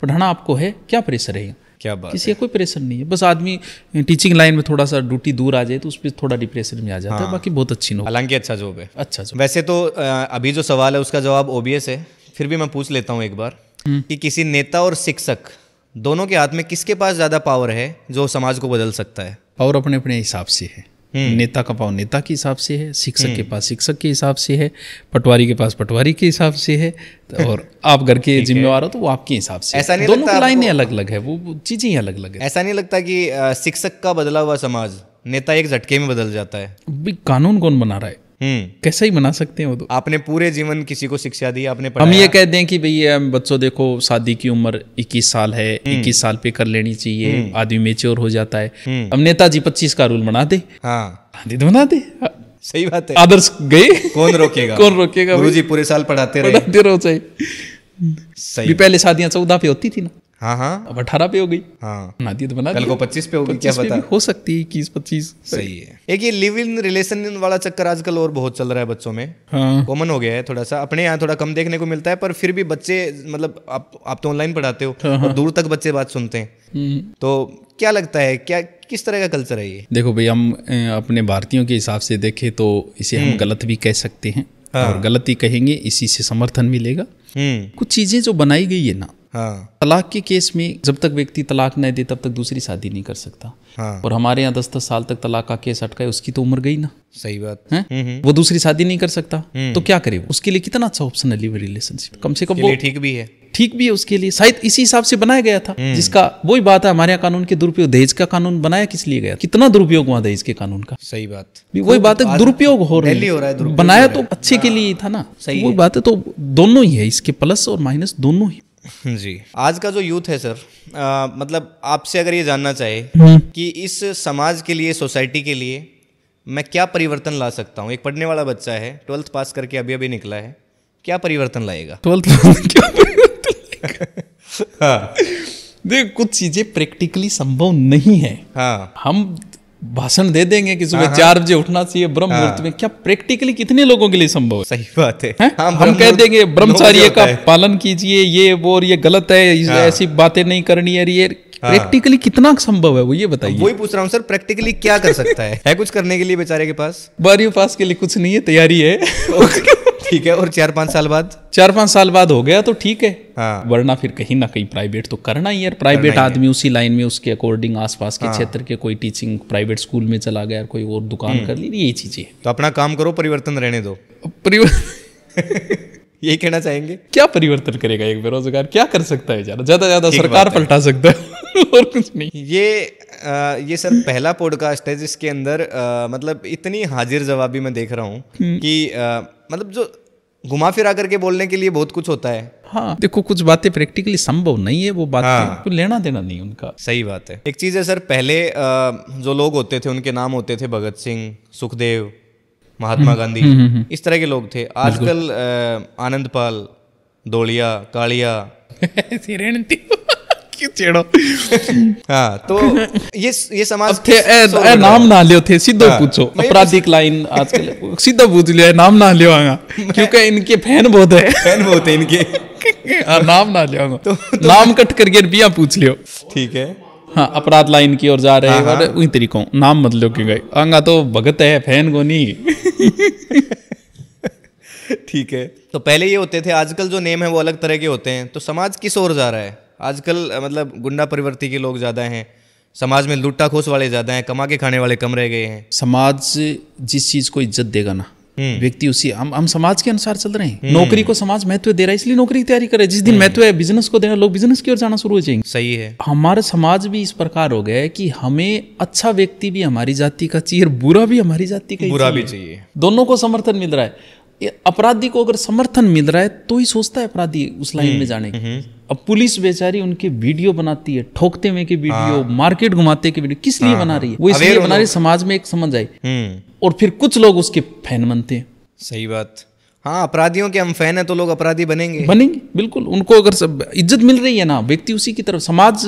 पढ़ाना आपको है, क्या प्रेशर है? क्या बात किसी का कोई प्रेशर नहीं है। बस आदमी टीचिंग लाइन में थोड़ा सा ड्यूटी दूर आ जाए तो उस पर थोड़ा डिप्रेशन में आ जाता है, बाकी बहुत अच्छी नौकरी। हालांकि अच्छा जॉब है। अच्छा वैसे तो अभी जो सवाल है उसका जवाब ओबीएस है, फिर भी मैं पूछ लेता हूँ एक बार कि किसी नेता और शिक्षक दोनों के हाथ में किसके पास ज्यादा पावर है जो समाज को बदल सकता है? पावर अपने अपने हिसाब से है। नेता का पावर नेता के हिसाब से है, शिक्षक के पास शिक्षक के हिसाब से है, पटवारी के पास पटवारी के हिसाब से है, और आप घर के जिम्मेवार हो तो वो आपके हिसाब से। ऐसा नहीं दोनों लगता की लाइनें आपको? अलग अलग है, वो चीजें ही अलग अलग है। ऐसा नहीं लगता कि शिक्षक का बदला हुआ समाज नेता एक झटके में बदल जाता है? भी कानून कौन बना रहा है? कैसे ही बना सकते हैं वो तो? आपने पूरे जीवन किसी को शिक्षा दी, आपने हम पढ़ाया। ये कह दें कि भैया बच्चों देखो शादी की उम्र 21 साल है, 21 साल पे कर लेनी चाहिए, आदमी मेच्योर हो जाता है। अब नेताजी 25 का रूल बना दे, हाँ आदि तो बना दे, सही बात है। आदर्श गए, कौन रोकेगा? कौन रोकेगा? गुरुजी पूरे साल पढ़ाते रहे। पढ़ाते रहो चाहे। सही। भी पहले शादियां 14 पे होती थी ना, हाँ हाँ अब 18 पे हो गई। हाँ, बना दी तो बना कल दी, को 25 पे होगी, क्या 25 पे पता। भी हो सकती है, 21 25। सही है। एक ये लिव इन रिलेशन वाला चक्कर आजकल और बहुत चल रहा है बच्चों में, हाँ कॉमन हो गया है थोड़ा सा। अपने यहाँ थोड़ा कम देखने को मिलता है, पर फिर भी बच्चे मतलब आप तो ऑनलाइन पढ़ाते हो और दूर तक बच्चे बात सुनते हैं, तो क्या लगता है क्या किस तरह का कल्चर है ये? देखो भाई, हम अपने भारतीयों के हिसाब से देखें तो इसे हम गलत भी कह सकते हैं, और गलत ही कहेंगे, इसी से समर्थन मिलेगा। कुछ चीजें जो बनाई गई है ना, हाँ तलाक के केस में जब तक व्यक्ति तलाक न दे तब तक दूसरी शादी नहीं कर सकता। हाँ, और हमारे यहाँ 10-10 साल तक तलाक का केस अटका है, उसकी तो उम्र गई ना, सही बात है? वो दूसरी शादी नहीं कर सकता तो क्या करे? उसके लिए कितना अच्छा ऑप्शन है लिव रिलेशनशिप, कम से कम वो ठीक भी है। ठीक भी है उसके लिए, शायद इसी हिसाब से बनाया गया था। जिसका वही बात है, हमारे यहाँ कानून के दुरुपयोग, दहेज का कानून बनाया किस लिए गया? कितना दुरुपयोग हुआ दहेज के कानून का? सही बात। वही बात है, दुरुपयोग हो रहा डेली हो रहा है, है, दुरुपयोग बनाया हो रहा तो अच्छे के लिए ही था ना। सही वही बात है, तो दोनों ही है, इसके प्लस और माइनस दोनों ही। जी, आज का जो यूथ है सर, मतलब आपसे अगर ये जानना चाहे कि इस समाज के लिए, सोसाइटी के लिए मैं क्या परिवर्तन ला सकता हूँ? एक पढ़ने वाला बच्चा है, 12th पास करके अभी अभी निकला है, क्या परिवर्तन लाएगा? 12th हाँ देख, कुछ चीजें प्रैक्टिकली संभव नहीं है। हाँ, हम भाषण दे देंगे कि सुबह 4 बजे उठना चाहिए ब्रह्म मुहूर्त में, क्या प्रैक्टिकली कितने लोगों के लिए संभव है? सही बात है। हैं? हाँ, हम कह देंगे ब्रह्मचर्य का होता है। पालन कीजिए, ये वो, और ये गलत है, ऐसी बातें नहीं करनी है, ये प्रैक्टिकली कितना संभव है वो ये बताइए। वही पूछ रहा हूँ सर, प्रैक्टिकली क्या कर सकता है कुछ करने के लिए बेचारे के पास? 12वीं पास के लिए कुछ नहीं है, तैयारी है। ठीक है, और 4-5 साल बाद? 4-5 साल बाद हो गया तो ठीक है। हाँ। वरना फिर कहीं ना कहीं प्राइवेट तो करना ही है। प्राइवेट आदमी उसी लाइन में उसके अकॉर्डिंग आसपास के क्षेत्र के कोई टीचिंग प्राइवेट स्कूल में चला गया, कोई और दुकान कर ली, यही चीजें। तो अपना काम करो, परिवर्तन रहने दो। यही कहना चाहेंगे? क्या परिवर्तन करेगा एक बेरोजगार, क्या कर सकता है? ज्यादा सरकार पलटा सकता है और कुछ नहीं। ये सर पहला पॉडकास्ट है जिसके अंदर मतलब इतनी हाजिर जवाबी मैं देख रहा हूँ कि मतलब जो घुमा फिरा करके बोलने के लिए बहुत कुछ होता है। हाँ, देखो कुछ बातें प्रैक्टिकली संभव नहीं है, वो बात लेना देना नहीं उनका। सही बात है। एक चीज है सर, पहले जो लोग होते थे उनके नाम होते थे भगत सिंह, सुखदेव, महात्मा गांधी, इस तरह के लोग थे। आजकल आनंदपाल, दौड़िया, कालिया, हाँ, तो ये समाज थे नाम ना लियो थे, सीधो पूछो आपराधिक लाइन आजकल सीधा पूछ लिया, नाम ना लियो क्योंकि इनके फैन बहुत है इनके। नाम ना लियो तो नाम कट करके रुपया पूछ लियो। ठीक है, हाँ, अपराध लाइन की ओर जा रहे हैं उन तरीकों, नाम मत लो कि गए आंगा तो भगत है, फैन को नहीं। ठीक है, तो पहले ये होते थे, आजकल जो नेम है वो अलग तरह के होते हैं। तो समाज किस ओर जा रहा है आजकल? मतलब गुंडा प्रवृत्ति के लोग ज्यादा हैं, समाज में लुट्टा खोस वाले ज्यादा हैं, कमा के खाने वाले कम रह गए हैं। समाज जिस चीज को इज्जत देगा ना, व्यक्ति उसी, हम समाज के अनुसार चल रहे हैं। नौकरी को समाज महत्व दे रहा है, इसलिए नौकरी की तैयारी करे। जिस दिन महत्व है बिजनेस को देना, लोग बिजनेस की ओर जाना शुरू हो जाएंगे। सही है। हमारा समाज भी इस प्रकार हो गया है कि हमें अच्छा व्यक्ति भी हमारी जाति का चाहिए और बुरा भी हमारी जाति का बुरा भी चाहिए। दोनों को समर्थन मिल रहा है। अपराधी को अगर समर्थन मिल रहा है तो ही सोचता है अपराधी उस लाइन में जाने की। अब पुलिस बेचारी उनके वीडियो बनाती है, ठोकते हुए के वीडियो, मार्केट घुमाते के वीडियो, किस लिए बना रही है? वो इसलिए बना रही है समाज में एक समझ आए, और फिर कुछ लोग उसके फैन बनते हैं। सही बात। हाँ, अपराधियों के हम फैन है तो लोग अपराधी बनेंगे बिल्कुल। उनको अगर सब इज्जत मिल रही है ना, व्यक्ति उसी की तरफ, समाज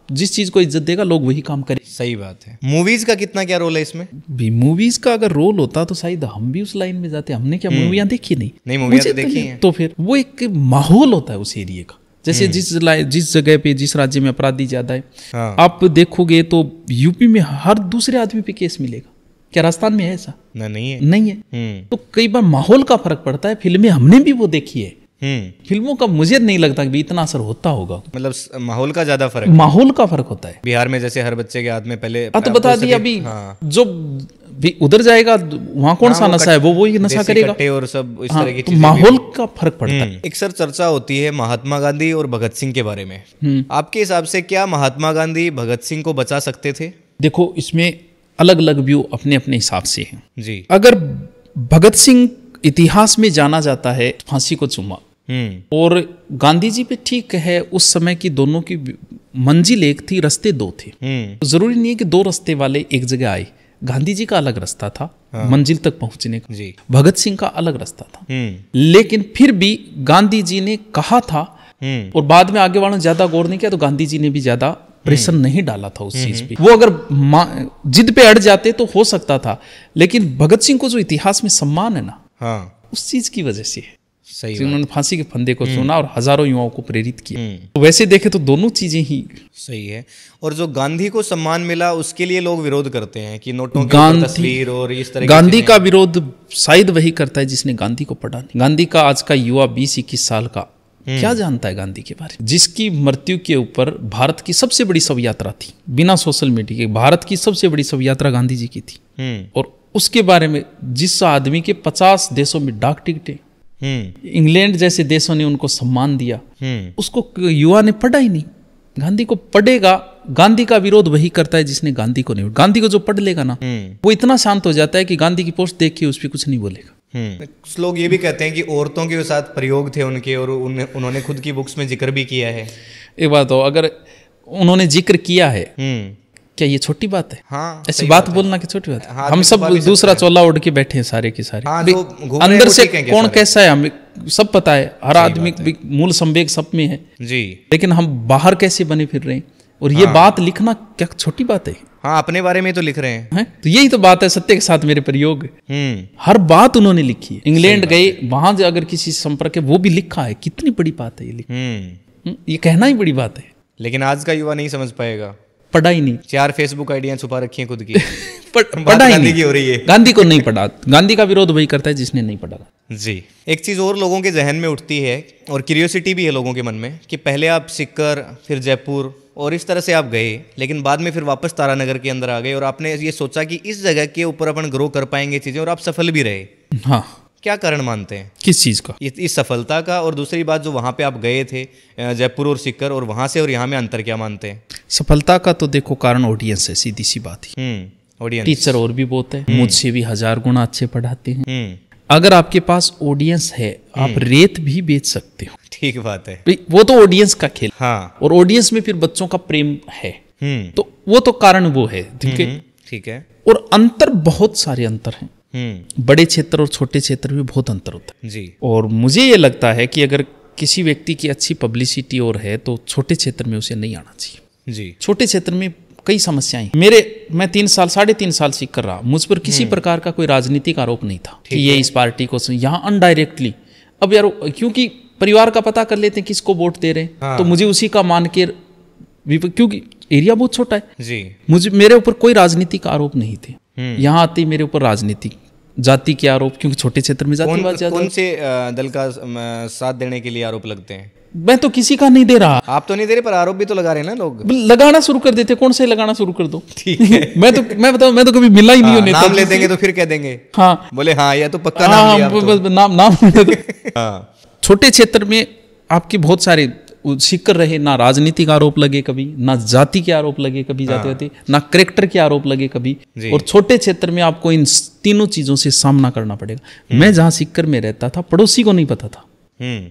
जिस चीज को इज्जत देगा लोग वही काम करें। सही बात है। मूवीज का कितना क्या रोल है इसमें? भी मूवीज का अगर रोल होता तो शायद हम भी उस लाइन में जाते। हमने क्या मूवियां देखी? नहीं मूवियां तो देखी हैं। तो फिर वो एक माहौल होता है उस एरिया का। जैसे जिस जगह पे, जिस राज्य में अपराधी ज्यादा है, आप देखोगे तो यूपी में हर दूसरे आदमी पे केस मिलेगा। क्या राजस्थान में है ऐसा? नहीं है। तो कई बार माहौल का फर्क पड़ता है। फिल्में हमने भी वो देखी है, फिल्मों का मुझे नहीं लगता कि इतना असर होता होगा। मतलब माहौल का ज्यादा फर्क, माहौल का फर्क होता है। बिहार में जैसे हर बच्चे के हाथ में पहले तो बता दिया अभी, जो भी उधर जाएगा वहां कौन सा नशा है, वो ही नशा करेगा और सब इस तरह की चीजें। माहौल का फर्क पड़ता है। एक सर चर्चा होती है महात्मा गांधी और भगत सिंह के बारे में। आपके हिसाब से क्या महात्मा गांधी भगत सिंह को बचा सकते थे? देखो, इसमें अलग अलग व्यू अपने अपने हिसाब से हैं जी। अगर भगत सिंह इतिहास में जाना जाता है फांसी को चूमा, और गांधी जी पे ठीक है, उस समय की दोनों की मंजिल एक थी, रास्ते दो थे। तो जरूरी नहीं है कि दो रास्ते वाले एक जगह आए। गांधी जी का अलग रास्ता था मंजिल तक पहुंचने का, भगत सिंह का अलग रास्ता था। लेकिन फिर भी गांधी जी ने कहा था, और बाद में आगे वालों ने ज्यादा गौर नहीं किया, तो गांधी जी ने भी ज्यादा प्रेशर नहीं डाला था उस चीज पे। वो अगर जिद पे अड़ जाते तो हो सकता था, लेकिन भगत सिंह को जो इतिहास में सम्मान है ना, उस चीज की वजह से है। सही, उन्होंने फांसी के फंदे को चुना और हजारों युवाओं को प्रेरित किया। तो वैसे देखे तो दोनों चीजें ही सही है। और जो गांधी को सम्मान मिला उसके लिए लोग विरोध करते हैं कि नोटों की तस्वीर और इस तरह। गांधी का विरोध शायद वही करता है जिसने गांधी को पढ़ा नहीं। गांधी का आज का युवा 20-21 साल का क्या जानता है गांधी के बारे में? जिसकी मृत्यु के ऊपर भारत की सबसे बड़ी शव यात्रा थी, बिना सोशल मीडिया के भारत की सबसे बड़ी शव यात्रा गांधी जी की थी। और उसके बारे में जिस आदमी के 50 देशों में डाक टिकटें, इंग्लैंड जैसे देशों ने उनको सम्मान दिया, उसको युवा ने पढ़ा ही नहीं। गांधी को पढ़ेगा, गांधी का विरोध वही करता है जिसने गांधी को नहीं। गांधी को जो पढ़ लेगा ना, वो इतना शांत हो जाता है कि गांधी की पोस्ट देख के उस पर कुछ नहीं बोलेगा। कुछ लोग ये भी कहते हैं कि औरतों के साथ प्रयोग थे उनके, और उन्होंने खुद की बुक्स में जिक्र भी किया है। एक बात हो, अगर उन्होंने जिक्र किया है, क्या ये छोटी बात है? हाँ, ऐसी बात बोलना की छोटी बात है? हम सब दूसरा चोला उड़ के बैठे हैं सारे के सारे। अंदर से कौन कैसा है हमें सब पता है। हर आदमी मूल संवेग सब में है जी, लेकिन हम बाहर कैसे बने फिर रहे हैं, और ये बात लिखना क्या छोटी बात है? हाँ, अपने बारे में तो लिख रहे हैं। तो यही तो बात है, सत्य के साथ मेरे प्रयोग। हर बात उन्होंने लिखी है। इंग्लैंड गए, वहां अगर किसी से संपर्क है, वो भी लिखा है। कितनी बड़ी बात है ये कहना ही बड़ी बात है। लेकिन आज का युवा नहीं समझ पाएगा, पढ़ा ही नहीं, 4 फेसबुक आइडियां छुपा रखी हैं खुद की। पढ़ा ही गांधी नहीं की हो रही है। गांधी को नहीं पढ़ा, गांधी का विरोध वही करता है जिसने नहीं पढ़ा। जी, एक चीज़ और लोगों के जहन में उठती है और क्यूरियोसिटी भी है लोगों के मन में कि पहले आप सिक्कर, फिर जयपुर और इस तरह से आप गए, लेकिन बाद में फिर वापस तारानगर के अंदर आ गए और आपने ये सोचा कि इस जगह के ऊपर अपन ग्रो कर पाएंगे चीज़ें, और आप सफल भी रहे। हाँ, क्या कारण मानते हैं किस चीज़ का? इस सफलता का? और दूसरी बात, जो वहाँ पे आप गए थे जयपुर और सिक्कर, और वहाँ से और यहाँ में अंतर क्या मानते हैं? सफलता का तो देखो कारण ऑडियंस है, सीधी सी बात ही। ऑडियंस, टीचर और भी बहुत है, मुझसे भी 1000 गुना अच्छे पढ़ाते हैं। अगर आपके पास ऑडियंस है, आप रेत भी बेच सकते हो। ठीक बात है। भाई, वो तो ऑडियंस का खेल। हाँ, और ऑडियंस में फिर बच्चों का प्रेम है, तो वो तो कारण वो है। ठीक है, ठीक है। और अंतर, बहुत सारे अंतर हैं। बड़े क्षेत्र और छोटे क्षेत्र में बहुत अंतर होता है जी। और मुझे ये लगता है कि अगर किसी व्यक्ति की अच्छी पब्लिसिटी और है तो छोटे क्षेत्र में उसे नहीं आना चाहिए। जी, छोटे क्षेत्र में कई समस्याएं हैं। मैं 3.5 साल सीख कर रहा, मुझ पर किसी प्रकार का कोई राजनीतिक आरोप नहीं था कि ये इस पार्टी को, यहाँ अनडायरेक्टली। अब यार, क्योंकि परिवार का पता कर लेते हैं किसको वोट दे रहे हैं, हाँ। तो मुझे उसी का मान के, क्योंकि एरिया बहुत छोटा है जी, मेरे ऊपर कोई राजनीतिक आरोप नहीं थे। यहाँ आते ही मेरे ऊपर राजनीतिक, जाति के आरोप, क्योंकि छोटे क्षेत्र में जातिवाद ज्यादा। कौन से दल का साथ देने के लिए आरोप लगते हैं? मैं तो किसी का नहीं दे रहा। आप तो नहीं दे रहे, पर आरोप भी तो लगा रहे हैं ना लोग। लगाना शुरू कर देते, कौन से लगाना शुरू कर दो। ठीक है। मैं तो कभी मिला ही नहीं हूं नेता। नाम ले देंगे तो फिर कह देंगे, हाँ बोले हाँ ये तो पक्का नाम लिया आप तो। नाम हाँ, छोटे क्षेत्र में आपके बहुत सारे सिक्कर रहे, ना राजनीतिक आरोप लगे कभी, ना जाति के आरोप लगे कभी जाते जाते, ना करेक्टर के आरोप लगे कभी। और छोटे क्षेत्र में आपको इन तीनों चीजों से सामना करना पड़ेगा। मैं जहां सिक्कर में रहता था, पड़ोसी को नहीं पता था।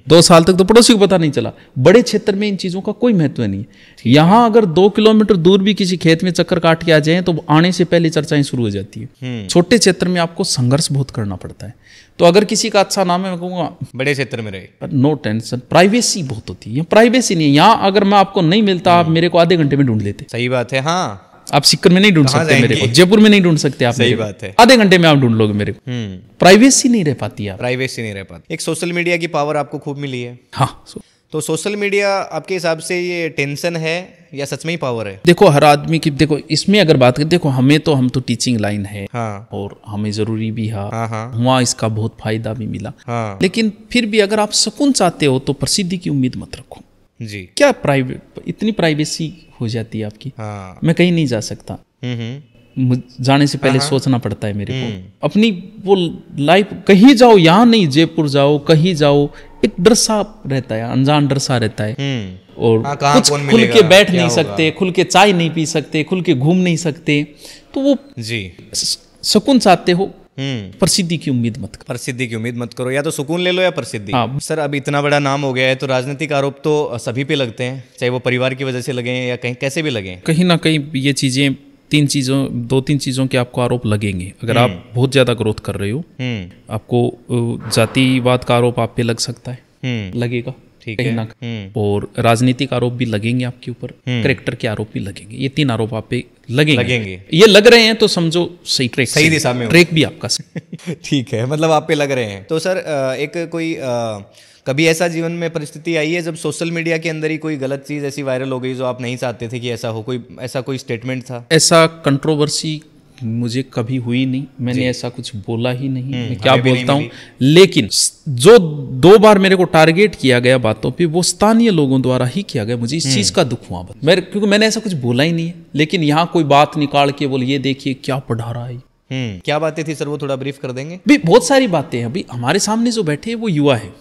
2 साल तक तो पड़ोसी को पता नहीं चला। बड़े क्षेत्र में इन चीजों का कोई महत्व नहीं है। यहाँ अगर 2 किलोमीटर दूर भी किसी खेत में चक्कर काट के आ जाए तो आने से पहले चर्चाएं शुरू हो जाती है। छोटे क्षेत्र में आपको संघर्ष बहुत करना पड़ता है। तो अगर किसी का अच्छा नाम है, मैं कहूँगा बड़े क्षेत्र में रहे, नो टेंशन, प्राइवेसी बहुत होती है। प्राइवेसी नहीं है यहाँ। अगर मैं आपको नहीं मिलता, आप मेरे को आधे घंटे में ढूंढ लेते। सही बात है। हाँ, आप सिक्कर में नहीं ढूंढ सकते मेरे को, जयपुर में नहीं ढूंढ सकते आप। सही बात है। आधे घंटे में आप ढूंढ लोगे मेरे को। प्राइवेसी नहीं रह पाती है। प्राइवेसी नहीं रह पाती। एक सोशल मीडिया की पावर आपको खूब मिली है। हाँ, तो सोशल मीडिया आपके हिसाब से ये टेंशन है या सच में ही पावर है? देखो, हर आदमी की, देखो इसमें अगर बात करें, देखो हम तो टीचिंग लाइन है। हाँ, और हमें जरूरी भी है। हाँ, हुआ, इसका बहुत फायदा भी मिला। हाँ, लेकिन फिर भी अगर आप सुकून चाहते हो तो प्रसिद्धि की उम्मीद मत रखो। जी, क्या इतनी प्राइवेसी हो जाती है आपकी। हाँ, मैं कहीं नहीं जा सकता, जाने से पहले सोचना पड़ता है मेरे को। अपनी वो लाइफ, कहीं जाओ, यहाँ नहीं, जयपुर जाओ, कहीं जाओ, एक डर सा रहता है, अनजान डर सा रहता है। और कुछ खुल के बैठ नहीं सकते, खुल के चाय नहीं पी सकते, खुल के घूम नहीं सकते। तो वो जी, सुकून चाहते हो, प्रसिद्धि की उम्मीद मत करो। प्रसिद्धि की उम्मीद मत करो, या तो सुकून ले लो या प्रसिद्धि। हाँ। सर, अब इतना बड़ा नाम हो गया है तो राजनीतिक आरोप तो सभी पे लगते हैं, चाहे वो परिवार की वजह से लगे या कहीं कैसे भी लगे। कहीं ना कहीं ये चीजें 2-3 चीजों के आपको आरोप लगेंगे। अगर आप बहुत ज्यादा ग्रोथ कर रहे हो, आपको जातिवाद का आरोप आप पे लग सकता है, लगेगा। ठीक है ना। और राजनीतिक आरोप भी लगेंगे आपके ऊपर, करेक्टर के आरोप भी लगेंगे। ये 3 आरोप आप पे लगेंगे। ये लग रहे हैं तो समझो सही ट्रैक, सही दिशा में, ट्रैक भी आपका ठीक है, मतलब आप पे लग रहे हैं। तो सर, एक कोई कभी ऐसा जीवन में परिस्थिति आई है जब सोशल मीडिया के अंदर ही कोई गलत चीज ऐसी वायरल हो गई जो आप नहीं चाहते थे कि ऐसा हो? ऐसा कोई स्टेटमेंट था? ऐसा कंट्रोवर्सी मुझे कभी हुई नहीं, मैंने ऐसा कुछ बोला ही नहीं। मैं क्या बोलता हूँ, लेकिन जो 2 बार मेरे को टारगेट किया गया बातों पे, वो स्थानीय लोगों द्वारा ही किया गया। मुझे इस चीज का दुख हुआ, क्योंकि मैंने ऐसा कुछ बोला ही नहीं है। लेकिन यहाँ कोई बात निकाल के बोले, ये देखिए क्या पढ़ा रहा है। क्या बातें थी सर, वो थोड़ा ब्रीफ कर देंगे? भी बहुत सारी बातें हैं। अभी हमारे सामने जो बैठे हैं वो युवा है,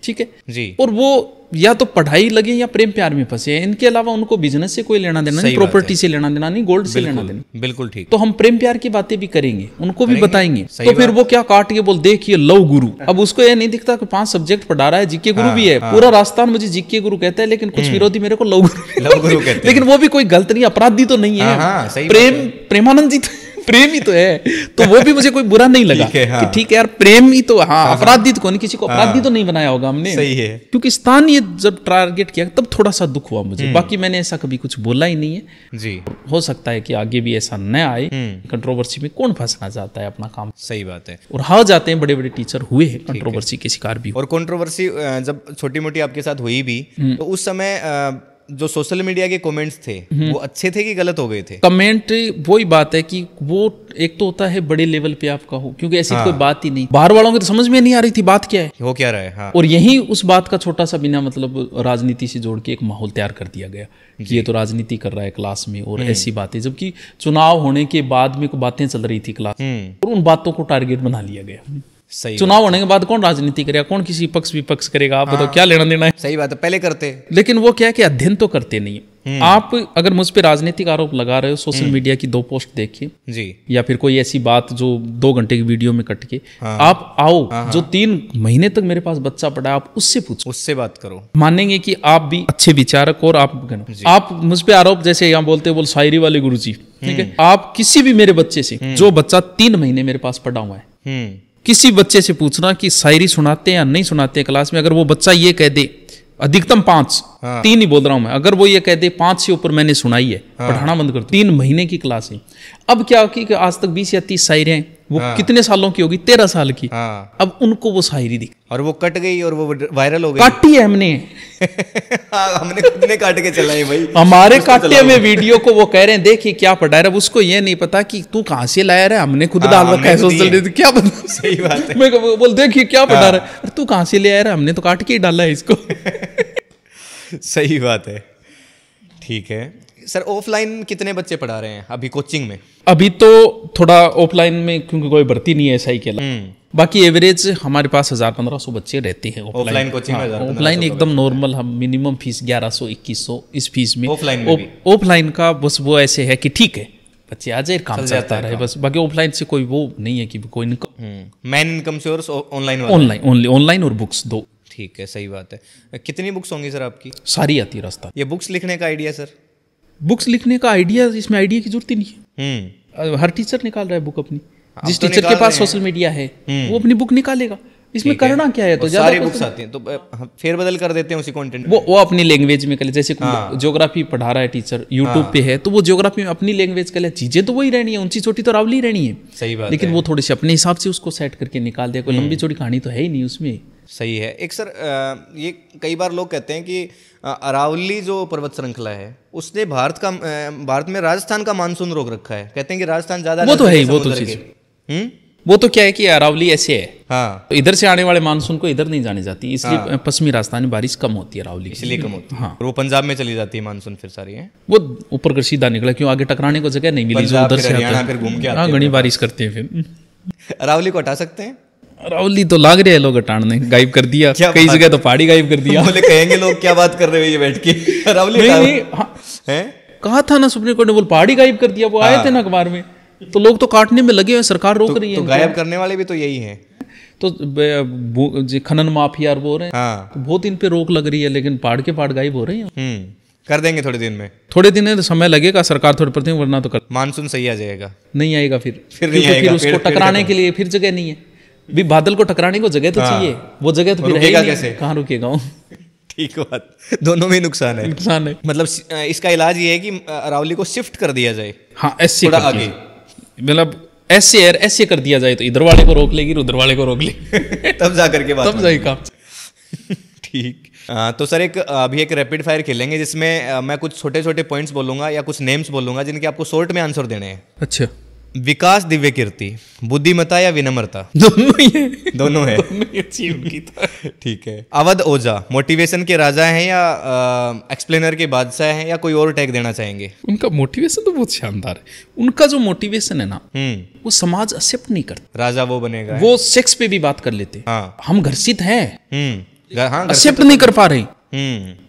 ठीक है जी, और वो या तो पढ़ाई लगे या प्रेम प्यार में फंसे हैं। इनके अलावा उनको बिजनेस से कोई लेना देना नहीं, प्रॉपर्टी से लेना देना नहीं, गोल्ड से लेना देना। बिल्कुल ठीक। तो हम प्रेम प्यार की बातें भी करेंगे, उनको भी बताएंगे। तो फिर वो क्या काट के बोल, देखिए लव गुरु। अब उसको ये नहीं दिखता कि 5 सब्जेक्ट पढ़ा रहा है, जीके गुरु भी है। पूरा राजस्थान मुझे जीके गुरु कहता है, लेकिन कुछ विरोधी मेरे को लव गुरु कहते हैं। लेकिन वो भी कोई गलत नहीं, अपराधी तो नहीं है। प्रेमानंद जी प्रेम ही तो है, तो वो भी मुझे कोई बुरा नहीं लगा कि ठीक है यार, प्रेम ही तो। हाँ, अपराधी तो कौन, किसी को अपराधी तो नहीं बनाया होगा हमने। सही है। क्योंकि स्थानीय जब टारगेट किया तब थोड़ा सा दुख हुआ मुझे। बाकी मैंने ऐसा कभी कुछ बोला ही नहीं है जी। हो सकता है कि आगे भी ऐसा न आए। कंट्रोवर्सी में कौन फंसना चाहता है अपना काम। सही बात है। और हाँ, जाते हैं, बड़े बड़े टीचर हुए हैं, कंट्रोवर्सी के शिकार भी। और कंट्रोवर्सी जब छोटी मोटी आपके साथ हुई भी, तो उस समय जो सोशल मीडिया के कमेंट्स थे वो अच्छे थे कि गलत हो गए थे? कमेंट वही बात है कि वो एक तो होता है बड़े लेवल पे आपका हो, क्योंकि ऐसी कोई बात ही नहीं, बाहर वालों को तो समझ में नहीं आ रही थी बात क्या है, हो क्या रहा है। हाँ। और यही उस बात का छोटा सा बिना मतलब राजनीति से जोड़ के एक माहौल तैयार कर दिया गया कि ये तो राजनीति कर रहा है क्लास में, और ऐसी बातें, जबकि चुनाव होने के बाद में बातें चल रही थी क्लास में, और उन बातों को टारगेट बना लिया गया। सही चुनाव होने के बाद कौन राजनीति करेगा, कौन किसी पक्ष विपक्ष करेगा, आप बताओ क्या लेना देना है। सही बात है, पहले करते। लेकिन वो क्या है कि अध्ययन तो करते नहीं। आप अगर मुझ पे राजनीतिक आरोप लगा रहे हो, सोशल मीडिया की 2 पोस्ट देखिए जी, या फिर कोई ऐसी बात जो 2 घंटे की वीडियो में कट के, आप आओ जो 3 महीने तक मेरे पास बच्चा पढ़ा है, आप उससे पूछो, उससे बात करो, मानेंगे कि आप भी अच्छे विचारक। और आप मुझ पे आरोप जैसे यहाँ बोलते बोल शायरी वाले गुरुजी, ठीक है, आप किसी भी मेरे बच्चे से, जो बच्चा 3 महीने मेरे पास पढ़ा हुआ है, किसी बच्चे से पूछना कि शायरी सुनाते हैं या नहीं सुनाते हैं क्लास में, अगर वो बच्चा ये कह दे अधिकतम 5, 3 ही बोल रहा हूं मैं, अगर वो ये कह दे 5 से ऊपर मैंने सुनाई है, पढ़ाना बंद कर दो। 3 महीने की क्लास है। अब क्या कि आज तक 20 या 30 शायरियां, वो कितने सालों की होगी, 13 साल की। अब उनको वो शायरी दी और वो कट गई और वो वायरल हो गई। काटी है हमने हमने खुद ने काट के चलाई भाई, हमारे काटे में वीडियो को वो कह रहे हैं देखिए क्या पढ़ा रहा है। उसको ये नहीं पता कि तू कहां से लाया रहा है, हमने खुद डाल रखा है सोशल मीडिया, क्या पता। सही बात है। मैं बोल देखिए क्या पढ़ा रहा है, तू कहां से ले आया रहा है, हमने तो काट के ही डाला है इसको। सही बात है। ठीक है सर, ऑफलाइन कितने बच्चे पढ़ा रहे हैं अभी कोचिंग में? अभी तो थोड़ा ऑफलाइन में क्योंकि कोई भर्ती नहीं है ऐसा ही केला, बाकी एवरेज हमारे पास 1000-1500 बच्चे रहते हैं ऑफलाइन कोचिंग में। ऑफलाइन एकदम नॉर्मल, हम मिनिमम फीस 1100-2100 इस फीस में। ऑफलाइन का बस वो ऐसे है कि ठीक है बच्चे आ जाए, काम चलता रहे बस, बाकी ऑफलाइन से कोई वो नहीं है कि कोई income. Main income source online online और बुक्स 2। ठीक है, सही बात है। कितनी बुक्स होंगी सर आपकी? सारी आती है रास्ता। ये बुक्स लिखने का आइडिया सर? बुक्स लिखने का आइडिया, इसमें आइडिया की जरूरत ही नहीं है। हर टीचर निकाल रहा है बुक अपनी, जिस टीचर के पास सोशल मीडिया है वो अपनी बुक निकालेगा। इसमें करना क्या है, तो सारी बुक्स आती हैं तो फेर बदल कर देते हैं उसी कंटेंट। वो अपनी लैंग्वेज में कर ले, जैसे ज्योग्राफी पढ़ा रहा है टीचर यूट्यूब पे है, तो वो ज्योग्राफी में अपनी लैंग्वेज कर ले, चीजें तो वही रहनी है, ऊंची छोटी तो रावली रहनी है। सही बात, लेकिन वो थोड़ी सी अपने हिसाब से उसको सेट करके निकाल दिया, कोई लंबी चौड़ी कहानी तो है ही नहीं उसमें। सही है। एक सर ये कई बार लोग कहते हैं कि अरावली जो पर्वत श्रृंखला है उसने भारत में राजस्थान का मानसून रोक रखा है। कहते हैं कि राजस्थान ज्यादा, वो तो है ही, वो तो चीज वो तो क्या है कि अरावली ऐसे है, हाँ, तो इधर से आने वाले मानसून को इधर नहीं जाने जाती, इसलिए पश्चिमी राजस्थान में बारिश कम होती है अरावली, इसलिए कम होती है। हाँ, वो पंजाब में चली जाती है मानसून फिर सारी है, वो ऊपर कर सीधा निकला, क्यों आगे टकराने को जगह नहीं मिली, जो उधर से फिर घूम के आते हैं, घनी बारिश करते हैं। फिर अरावली को हटा सकते हैं? अरावली तो लाग रहे हैं लोग हटाने, गायब कर दिया, कई जगह तो पहाड़ी गायब कर दिया। बोले कहेंगे लोग क्या बात कर रहे हो ये बैठ के, अरावली है कहा था ना सुप्रीम कोर्ट ने, बोल पहाड़ी गायब कर दिया, वो आए थे ना अखबार में, तो लोग तो काटने में लगे हुए, सरकार रोक रही है। तो गायब करने वाले भी तो यही हैं। तो खनन माफिया वो रहे हैं, तो बहुत इन पे रोक लग रही है, लेकिन पहाड़ के पहाड़ गायब हो रहे हैं। कर देंगे थोड़े दिन में, थोड़े दिन में समय लगेगा, सरकार थोड़े प्रति, वरना तो मानसून सही आ जाएगा। नहीं आएगा फिर उसको टकराने के लिए फिर जगह नहीं है, भी बादल को टकराने को जगह तो चाहिए, वो जगह तो फिर रुकेगा कैसे, कहाँ रुकेगा। ठीक बात, दोनों में नुकसान है। मतलब इसका इलाज ये है कि अरावली को शिफ्ट कर दिया जाए। हाँ, ऐसे आगे, मतलब ऐसे कर दिया जाए तो इधर वाले को रोक लेगी, उधर वाले को रोक लेगी, तब जा करके बात, तब जाएगा। ठीक। तो सर अभी एक रैपिड फायर खेलेंगे जिसमें मैं कुछ छोटे छोटे पॉइंट्स बोलूंगा या कुछ नेम्स बोलूंगा जिनके आपको शॉर्ट में आंसर देने हैं। अच्छा। विकास, दिव्य कीर्ति, बुद्धिमत्ता या विनम्रता? दोनों है। अच्छी उनकी तो। ठीक है। अवध ओझा मोटिवेशन के राजा हैं या एक्सप्लेनर के बादशाह हैं, या कोई और टैग देना चाहेंगे? उनका मोटिवेशन तो बहुत शानदार है। उनका जो मोटिवेशन है ना, वो समाज एक्सेप्ट नहीं करता। राजा वो बनेगा, वो सेक्स पे भी बात कर लेते। हाँ, हम घर्षित हैं, एक्सेप्ट तो नहीं कर पा रहे।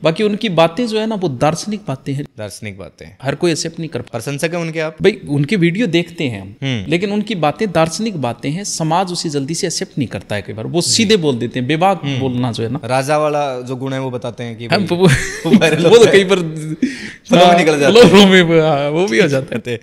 बाकी उनकी बातें जो है ना, वो दार्शनिक बातें हैं। दार्शनिक बातें हर कोई एक्सेप्ट नहीं कर पा। प्रशंसक है उनके आप? भाई उनके वीडियो देखते हैं हम, लेकिन उनकी बातें दार्शनिक बातें हैं, समाज उसे जल्दी से एक्सेप्ट नहीं करता है। कई बार वो सीधे बोल देते हैं, बेबाक बोलना जो है ना, राजा वाला जो गुण है वो बताते हैं कि वो तो कई बार निकल जाता है, वो भी हो जाता है।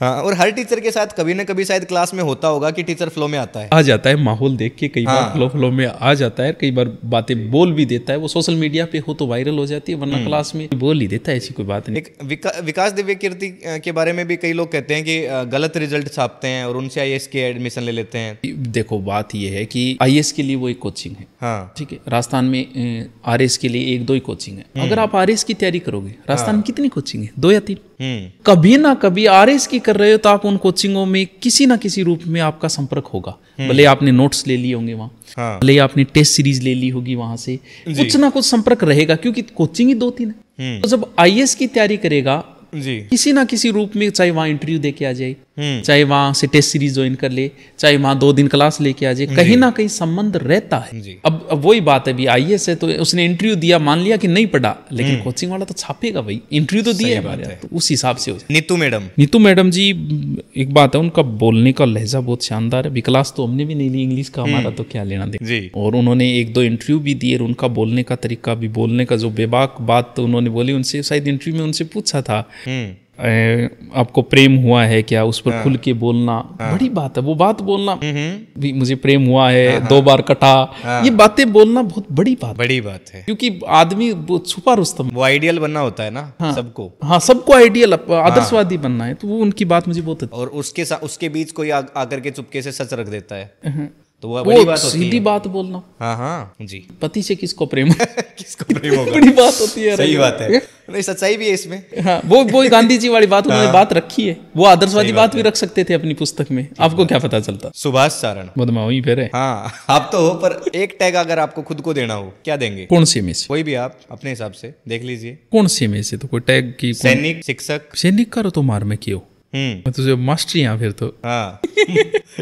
हाँ, और हर टीचर के साथ कभी ना कभी शायद क्लास में होता होगा कि टीचर फ्लो में आता है। आ जाता है माहौल देख के, कई बार फ्लो में आ जाता है, कई बार बातें बोल भी देता है। वो सोशल मीडिया पे हो तो वायरल हो जाती है, वरना क्लास में बोल ही देता है, ऐसी कोई बात नहीं। एक विकास दिव्य कीर्ति के बारे में भी कई लोग कहते हैं कि गलत रिजल्ट छापते हैं और उनसे आईएएस के एडमिशन ले लेते हैं। देखो बात ये है कि आईएएस के लिए वो एक कोचिंग है, हाँ ठीक है। राजस्थान में आरएएस के लिए 1-2 ही कोचिंग है। अगर आप आरएएस की तैयारी करोगे, राजस्थान में कितनी कोचिंग है? 2 या 3। कभी ना कभी आरएएस की कर रहे हो तो आप उन कोचिंगों में किसी ना किसी रूप में आपका संपर्क होगा। भले आपने नोट्स ले लिए होंगे वहाँ, भले आपने टेस्ट सीरीज ले ली होगी वहां से, कुछ ना कुछ संपर्क रहेगा, क्योंकि कोचिंग ही 2-3 है। तो जब आईएएस की तैयारी करेगा जी, किसी ना किसी रूप में, चाहे वहां इंटरव्यू दे के आ जाए, चाहे वहां से टेस्ट सीरीज ज्वाइन कर ले, चाहे वहां 2 दिन क्लास लेके आ जाए, कहीं ना कहीं संबंध रहता है। अब वही बात है, भी आईएएस है तो उसने इंटरव्यू दिया, मान लिया कि नहीं पढ़ा, लेकिन कोचिंग वाला तो छापेगा भाई, इंटरव्यू तो दिया है, तो उस हिसाब से हो जाए। नीतू मैडम जी, एक बात है, उनका बोलने का लहजा बहुत शानदार है। क्लास तो हमने भी नहीं ली इंग्लिश का, हमारा तो क्या लेना देना। और उन्होंने 1-2 इंटरव्यू भी दिए, और उनका बोलने का तरीका भी, बोलने का जो बेबाक बात उन्होंने बोली, उनसे शायद इंटरव्यू में उनसे पूछा था आपको प्रेम हुआ है क्या, उस पर खुल के बोलना बड़ी बात है। वो बात बोलना भी, मुझे प्रेम हुआ है, 2 बार कटा, ये बातें बोलना बहुत बड़ी बात है, क्योंकि आदमी वो छुपा रुस्तम, वो आइडियल बनना होता है ना सबको। हाँ, सबको आइडियल आदर्शवादी बनना है, तो वो उनकी बात मुझे बहुत, और उसके बीच कोई आकर के चुपके से सच रख देता है, तो वो बड़ी बात होती है। सीधी बात बोलना। हाँ जी, पति से किसको प्रेम किसको प्रेम होगा, बड़ी बात होती है। सही बात है, नहीं सच्चाई भी है इसमें। हाँ, वो गांधी जी वाली बात उन्होंने बात रखी है। वो आदर्शवादी बात भी रख सकते थे अपनी पुस्तक में, आपको क्या पता चलता। सुभाष सारण बदमा वही फिर है। हाँ, आप तो हो, पर एक टैग अगर आपको खुद को देना हो, क्या देंगे? कौन से में से? कोई भी आप अपने हिसाब से देख लीजिए। कौन से में से? तो कोई टैग की, सैनिक, शिक्षक। सैनिक करो तो मार में क्यों, मैं तो मास्टर यहाँ फिर तो। हाँ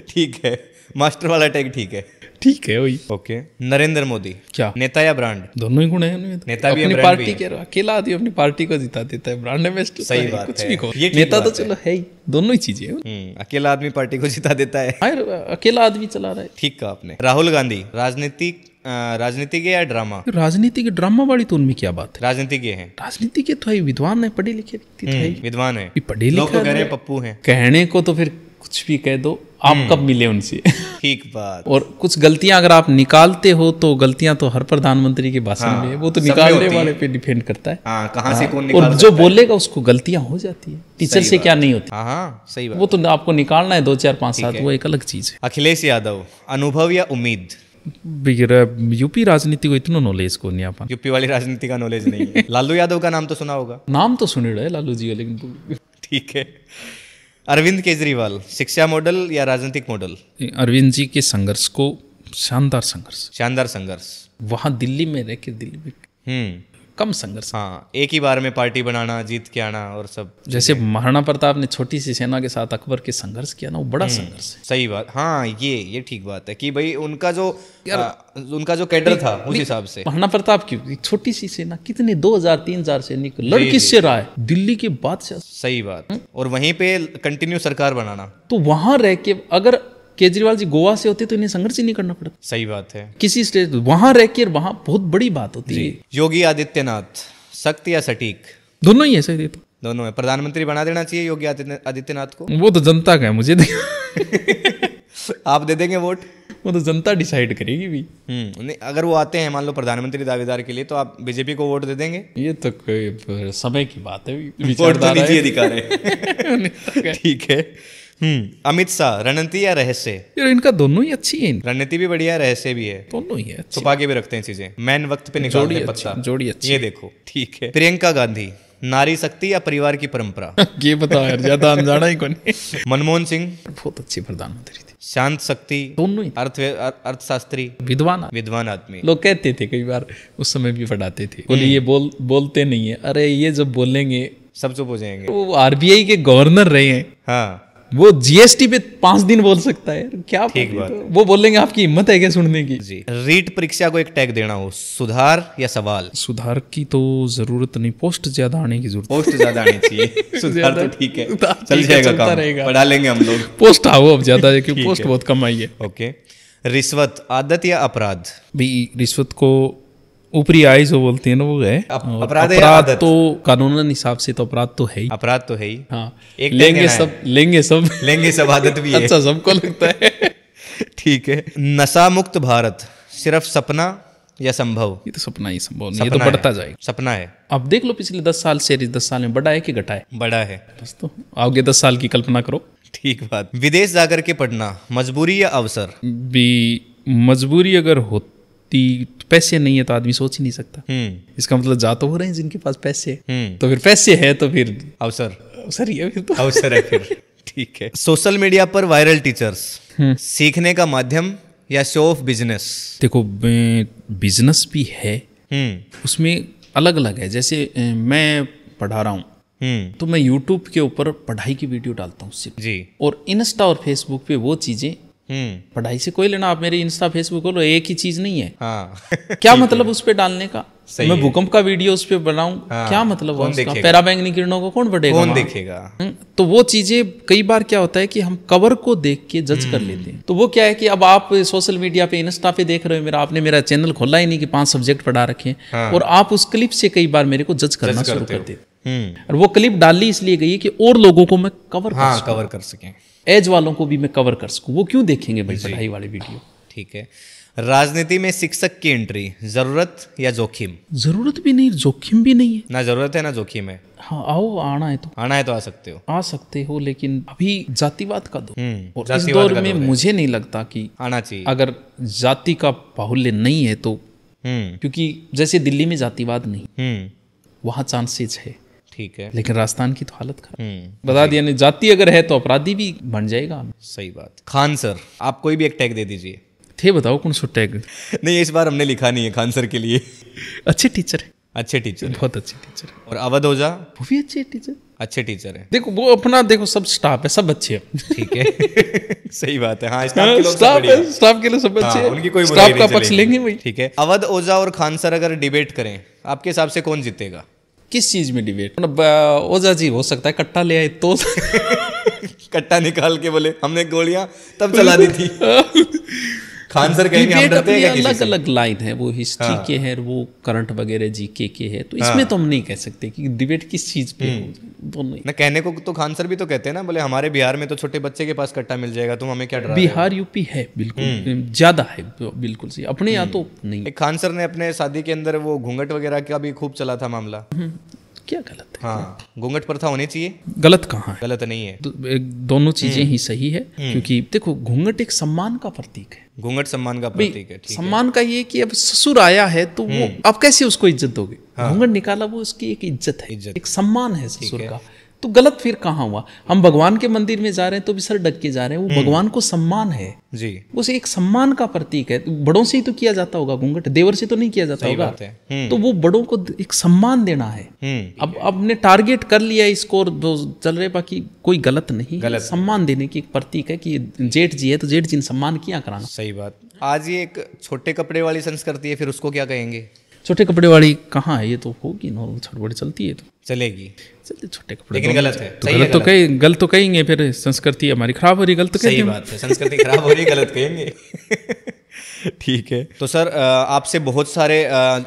ठीक है, मास्टर वाला टैग ठीक है, ठीक है वही। ओके। नरेंद्र मोदी क्या नेता या ब्रांड? दोनों ही गुण है उनमें। नेता भी है, अपनी ब्रांड पार्टी के अकेला आदमी अपनी पार्टी को जिता देता है, ब्रांड बेस्ट। सही बात कुछ है, भी कहो, नेता तो चलो है ही, दोनों ही चीजें हैं। अकेला आदमी पार्टी को जिता देता है, अकेला आदमी चला रहा है। ठीक कहा आपने। राहुल गांधी राजनीतिज्ञ या ड्रामा? राजनीति के ड्रामा वाली तो उनमें क्या बात है, राजनीतिज्ञ हैं। राजनीति के तो विद्वान है, पढ़े लिखे व्यक्ति तो विद्वान है, पढ़े लिखे। लोग तो कह रहे हैं पप्पू हैं, कहने को तो फिर कुछ भी कह दो। आप कब मिले उनसे? ठीक बात। और कुछ गलतियां अगर आप निकालते हो तो गलतियां तो हर प्रधानमंत्री के भाषण में, वो तो निकालने वाले पे डिपेंड करता है। कहाँ से कौन निकाल और जो बोलेगा उसको गलतियां हो जाती है, टीचर से क्या नहीं होती। हाँ सही बात। वो तो आपको निकालना है 2, 4, 5 7, वो एक अलग चीज है। अखिलेश यादव अनुभव या उम्मीद? यूपी राजनीति को इतना नॉलेज को नहीं आपा, यूपी वाली राजनीति का नॉलेज नहीं है। लालू यादव का नाम तो सुना होगा? नाम तो सुने रहे लालू जी, लेकिन ठीक है। अरविंद केजरीवाल शिक्षा मॉडल या राजनीतिक मॉडल? अरविंद जी के संघर्ष को, शानदार संघर्ष वहां दिल्ली में रह के, दिल्ली में कम संघर्ष। हाँ, एक ही बार में पार्टी बनाना, जीत के आना और सब। जैसे महाराणा प्रताप ने छोटी सी सेना के साथ अकबर के संघर्ष किया ना, वो बड़ा संघर्ष है। सही बात। हाँ, ये ठीक बात है कि भाई उनका जो कैडर था उस हिसाब से। महाराणा प्रताप की छोटी सी सेना, कितने 2000-3000 सैनिक, लड़ किससे रहा है? दिल्ली के बादशाह। सही बात। और वहीं पे कंटिन्यू सरकार बनाना, तो वहां रह के अगर केजरीवाल जी गोवा से होते तो इन्हें संघर्ष ही नहीं करना पड़ता। सही बात है। किसी स्टेट वहां रह के, वहां बहुत बड़ी बात होती है। योगी आदित्यनाथ सख्त या सटीक? दोनों ही ऐसे देते, दोनों है। प्रधानमंत्री बना देना चाहिए योगी आदित्यनाथ को? वो तो जनता का है, मुझे आप दे देंगे वोट? वो तो जनता डिसाइड करेगी भी। नहीं, अगर वो आते हैं मान लो प्रधानमंत्री दावेदार के लिए, तो आप बीजेपी को वोट दे देंगे? ये तो कोई समय की बात है, वोट तो निजी अधिकार है। ठीक है। अमित शाह रणनीति या रहस्य? इनका दोनों ही अच्छी है। रणनीति भी बढ़िया है, रहस्य भी है, दोनों ही है। छुपा के भी रखते हैं चीजें, मैन वक्त पे निकालते हैं पत्ता। जोड़ी अच्छी। ये देखो, ठीक है। प्रियंका गांधी नारी शक्ति या परिवार की परंपरा? ये बताओ यार, ज्यादा अनजाना ही कौन है। मनमोहन सिंह बहुत अच्छे प्रधानमंत्री थे। शांत शक्ति? दोनों ही। अर्थशास्त्री? विद्वान आदमी। लोग कहते थे, कई बार उस समय भी पढ़ाते थे, बोले ये बोलते नहीं है। अरे ये जब बोलेंगे सब चुप हो जाएंगे। वो आरबीआई के गवर्नर रहे हैं। हाँ, वो जीएसटी पे 5 दिन बोल सकता है, क्या ठीक बात। वो बोलेंगे, आपकी हिम्मत है क्या सुनने की? जी। रीट परीक्षा को एक टैग देना हो, सुधार या सवाल? सुधार की तो जरूरत नहीं, पोस्ट ज्यादा आने की जरूरत। पोस्ट ज्यादा आनी चाहिए। सुधार तो ठीक है, चल जाएगा काम, पढ़ा लेंगे हम लोग। पोस्ट आओ अब ज्यादा, क्योंकि पोस्ट बहुत कम आई है। ओके। रिश्वत आदत या अपराध? भी रिश्वत को ऊपरी आय जो बोलते हैं ना वो है। और अपराध है अपराध आदत। तो कानूनन हिसाब से तो अपराध तो है ही। अपराध तो है ही। हाँ, एक लेंगे सब, लेंगे सब, लेंगे सब, आदत भी है। अच्छा सबको लगता है। ठीक है। नशा मुक्त भारत सिर्फ सपना या संभव? ये तो सपना ही संभव नहीं, ये तो सपना है। बढ़ता जाएगा। सपना है। अब देख लो पिछले 10 साल से 10 साल में बढ़ा है कि घटा है? बड़ा है। बस तो आगे 10 साल की कल्पना करो। ठीक बात। विदेश जाकर के पढ़ना मजबूरी या अवसर? भी मजबूरी अगर होती तो पैसे नहीं है तो आदमी सोच ही नहीं सकता। इसका मतलब जा तो हो रहे हैं जिनके पास पैसे है, तो फिर पैसे है तो फिर अवसर। अवसर ही है फिर तो। अवसर है फिर। ठीक है। सोशल मीडिया पर वायरल टीचर्स सीखने का माध्यम या शो ऑफ बिजनेस? देखो बिजनेस भी है, उसमें अलग अलग है। जैसे मैं पढ़ा रहा हूँ तो मैं यूट्यूब के ऊपर पढ़ाई की वीडियो डालता हूँ सिर्फ जी। और इंस्टा और फेसबुक पे वो चीजें पढ़ाई से कोई लेना। आप मेरे इंस्टा फेसबुक खोलो, एक ही चीज नहीं है। हाँ। क्या मतलब उस पे डालने का? सही मैं है। भूकंप का वीडियो उस पे बनाऊं, हाँ, क्या मतलब कौन उसका? देखेगा? पैराबैंगनी किरणों को कौन पढ़ेगा? कौन वहाँ? देखेगा? तो वो चीजें कई बार क्या होता है कि हम कवर को देख के जज कर लेते हैं। तो वो क्या है कि अब आप सोशल मीडिया पे इंस्टा पे देख रहे हो मेरा, आपने मेरा चैनल खोला ही नहीं कि 5 सब्जेक्ट पढ़ा रखे हैं, और आप उस क्लिप से कई बार मेरे को जज करना शुरू कर देते। और वो क्लिप डालनी इसलिए गई है कि और लोगों को मैं कवर कर सकूं, कवर कर सकें, एज वालों को भी मैं कवर कर सकूं। वो क्यों देखेंगे भाई पढ़ाई वाले वीडियो? ठीक है। राजनीति में शिक्षक की एंट्री जरूरत या जोखिम? जरूरत भी नहीं, जोखिम भी नहीं है। ना जरूरत है ना जोखिम है। हाँ आओ, आना है तो आना है तो आ सकते हो। आ सकते हो, लेकिन अभी जातिवाद का दौर, और इस जातिवाद दौर का में दौर है। मुझे नहीं लगता कि आना चाहिए। अगर जाति का बाहुल्य नहीं है तो, क्योंकि जैसे दिल्ली में जातिवाद नहीं, वहाँ चांसेस है, ठीक है। लेकिन राजस्थान की तो हालत खराब। बता दिया नहीं, जाति अगर है तो अपराधी भी बन जाएगा। सही बात। खान सर, आप कोई भी एक टैग दे दीजिए। थे बताओ कौन सा टैग? नहीं, इस बार हमने लिखा नहीं है खान सर के लिए। अच्छे टीचर है, अच्छे टीचर, बहुत अच्छे टीचर है। और अवध ओझा वो भी अच्छे टीचर, अच्छे टीचर है। देखो वो अपना देखो, सब स्टाफ है, सब अच्छे हैं। ठीक है। सही बात है। हाँ, स्टाफ के लोग सब स्टाफ बढ़िया है, स्टाफ के लिए सब अच्छे हाँ, हैं। उनकी कोई बुराई स्टाफ नहीं का पक्ष चलेगी। लेंगे भाई। ठीक है। अवध ओझा और खान सर अगर डिबेट करें, आपके हिसाब से कौन जीतेगा? किस चीज में डिबेट? ओझा जी हो सकता है कट्टा ले आए तो कट्टा निकाल के बोले हमने गोलियां तब चला दी थी। खान सर कहेंगे हम डिबेट डरते हैं अपनी क्या किसी अलग से? अलग लाइन है, वो हिस्ट्री के है, वो करंट वगैरह जीके के है, तो इसमें तो हम नहीं कह सकते कि डिबेट किस चीज पे हो। दोनों ही। ना कहने को तो खान सर भी तो कहते हैं ना, बोले हमारे बिहार में तो छोटे बच्चे के पास कट्टा मिल जाएगा, तुम हमें क्या डरा रहे हो? बिहार यूपी है बिल्कुल ज्यादा है, बिल्कुल सही। अपने यहाँ तो नहीं। एक खान सर ने अपने शादी के अंदर वो घूंघट वगैरह का भी खूब चला था मामला। क्या गलत है? हाँ, घूंघट प्रथा होनी चाहिए। गलत कहाँ है? गलत नहीं है। दोनों चीजें ही सही है, क्योंकि देखो घूंघट एक सम्मान का प्रतीक है। घूंघट सम्मान का प्रतीक है। ठीक है। सम्मान का ये कि अब ससुर आया है तो वो अब कैसे उसको इज्जत दोगे? घूंघट निकाला, वो उसकी एक इज्जत है, एक सम्मान है ससुर का। तो गलत फिर कहाँ हुआ? हम भगवान के मंदिर में जा रहे हैं तो भी सर ढक के जा रहे हैं, वो भगवान को सम्मान है जी। उसे एक सम्मान का प्रतीक है। बड़ों से ही तो किया जाता होगा घूंघट, देवर से तो नहीं किया जाता होगा। बात है। तो वो बड़ों को एक सम्मान देना है। अब हमने टारगेट कर लिया इसको और चल रहे, बाकी कोई गलत नहीं। गलत सम्मान देने की एक प्रतीक है कि जेठ जी है तो जेठ जी ने सम्मान किया कराना। सही बात। आज ये एक छोटे कपड़े वाली संस्कृति है, फिर उसको क्या कहेंगे? छोटे कपड़े वाली कहाँ है? ये तो होगी नॉर्मल, छोटे बड़े चलती है तो चलेगी, चलते छोटे कपड़े। लेकिन गलत है। तो सही है, गलत तो कहीं गलत तो कहेंगे, फिर संस्कृति हमारी खराब हो रही, गलत तो सही कहेंगे। बात है। संस्कृति खराब हो रही, गलत कहेंगे। ठीक है। तो सर आपसे बहुत सारे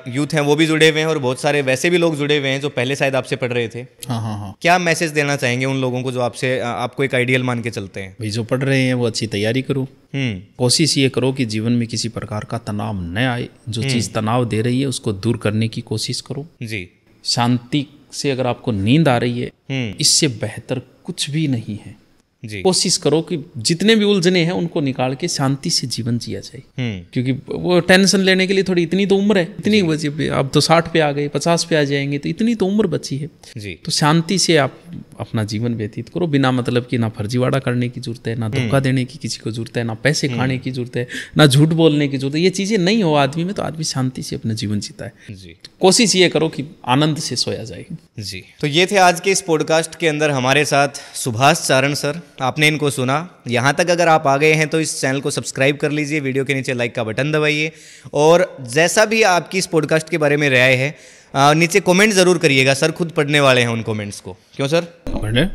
यूथ हैं वो भी जुड़े हुए हैं, और बहुत सारे वैसे भी लोग जुड़े हुए हैं जो पहले शायद आपसे पढ़ रहे थे। हाँ हाँ हाँ। क्या मैसेज देना चाहेंगे उन लोगों को जो आपसे आपको एक आइडियल मान के चलते हैं? भाई जो पढ़ रहे हैं वो अच्छी तैयारी करो। कोशिश ये करो कि जीवन में किसी प्रकार का तनाव न आए। जो चीज़ तनाव दे रही है उसको दूर करने की कोशिश करो। जी। शांति से अगर आपको नींद आ रही है, इससे बेहतर कुछ भी नहीं है। जी। कोशिश करो कि जितने भी उलझने हैं उनको निकाल के शांति से जीवन जिया जाए। क्योंकि वो टेंशन लेने के लिए थोड़ी इतनी तो उम्र है, इतनी बची। अब तो 60 पे आ गए, 50 पे आ जाएंगे, तो इतनी तो उम्र बची है। जी। तो शांति से आप अपना जीवन व्यतीत करो, बिना मतलब कि ना फर्जीवाड़ा करने की जरूरत है, ना धोखा देने की किसी को जरूरत है, ना पैसे खाने की जरूरत है, ना झूठ बोलने की जरूरत है। ये चीजें नहीं हो आदमी में तो आदमी शांति से अपना जीवन जीता है। जी। तो कोशिश ये करो कि आनंद से सोया जाए। जी। तो ये थे आज के इस पॉडकास्ट के अंदर हमारे साथ सुभाष चारण सर। आपने इनको सुना। यहाँ तक अगर आप आ गए हैं तो इस चैनल को सब्सक्राइब कर लीजिए, वीडियो के नीचे लाइक का बटन दबाइए, और जैसा भी आपकी इस पॉडकास्ट के बारे में राय है नीचे कमेंट जरूर करिएगा। सर खुद पढ़ने वाले हैं उन कमेंट्स को। क्यों सर?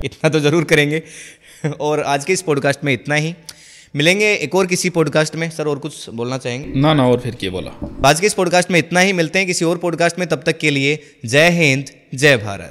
इतना तो जरूर करेंगे। और आज के इस पॉडकास्ट में इतना ही। मिलेंगे एक और किसी पॉडकास्ट में। सर और कुछ बोलना चाहेंगे? ना और फिर क्या बोला। आज के इस पॉडकास्ट में इतना ही, मिलते हैं किसी और पॉडकास्ट में, तब तक के लिए जय हिंद, जय भारत।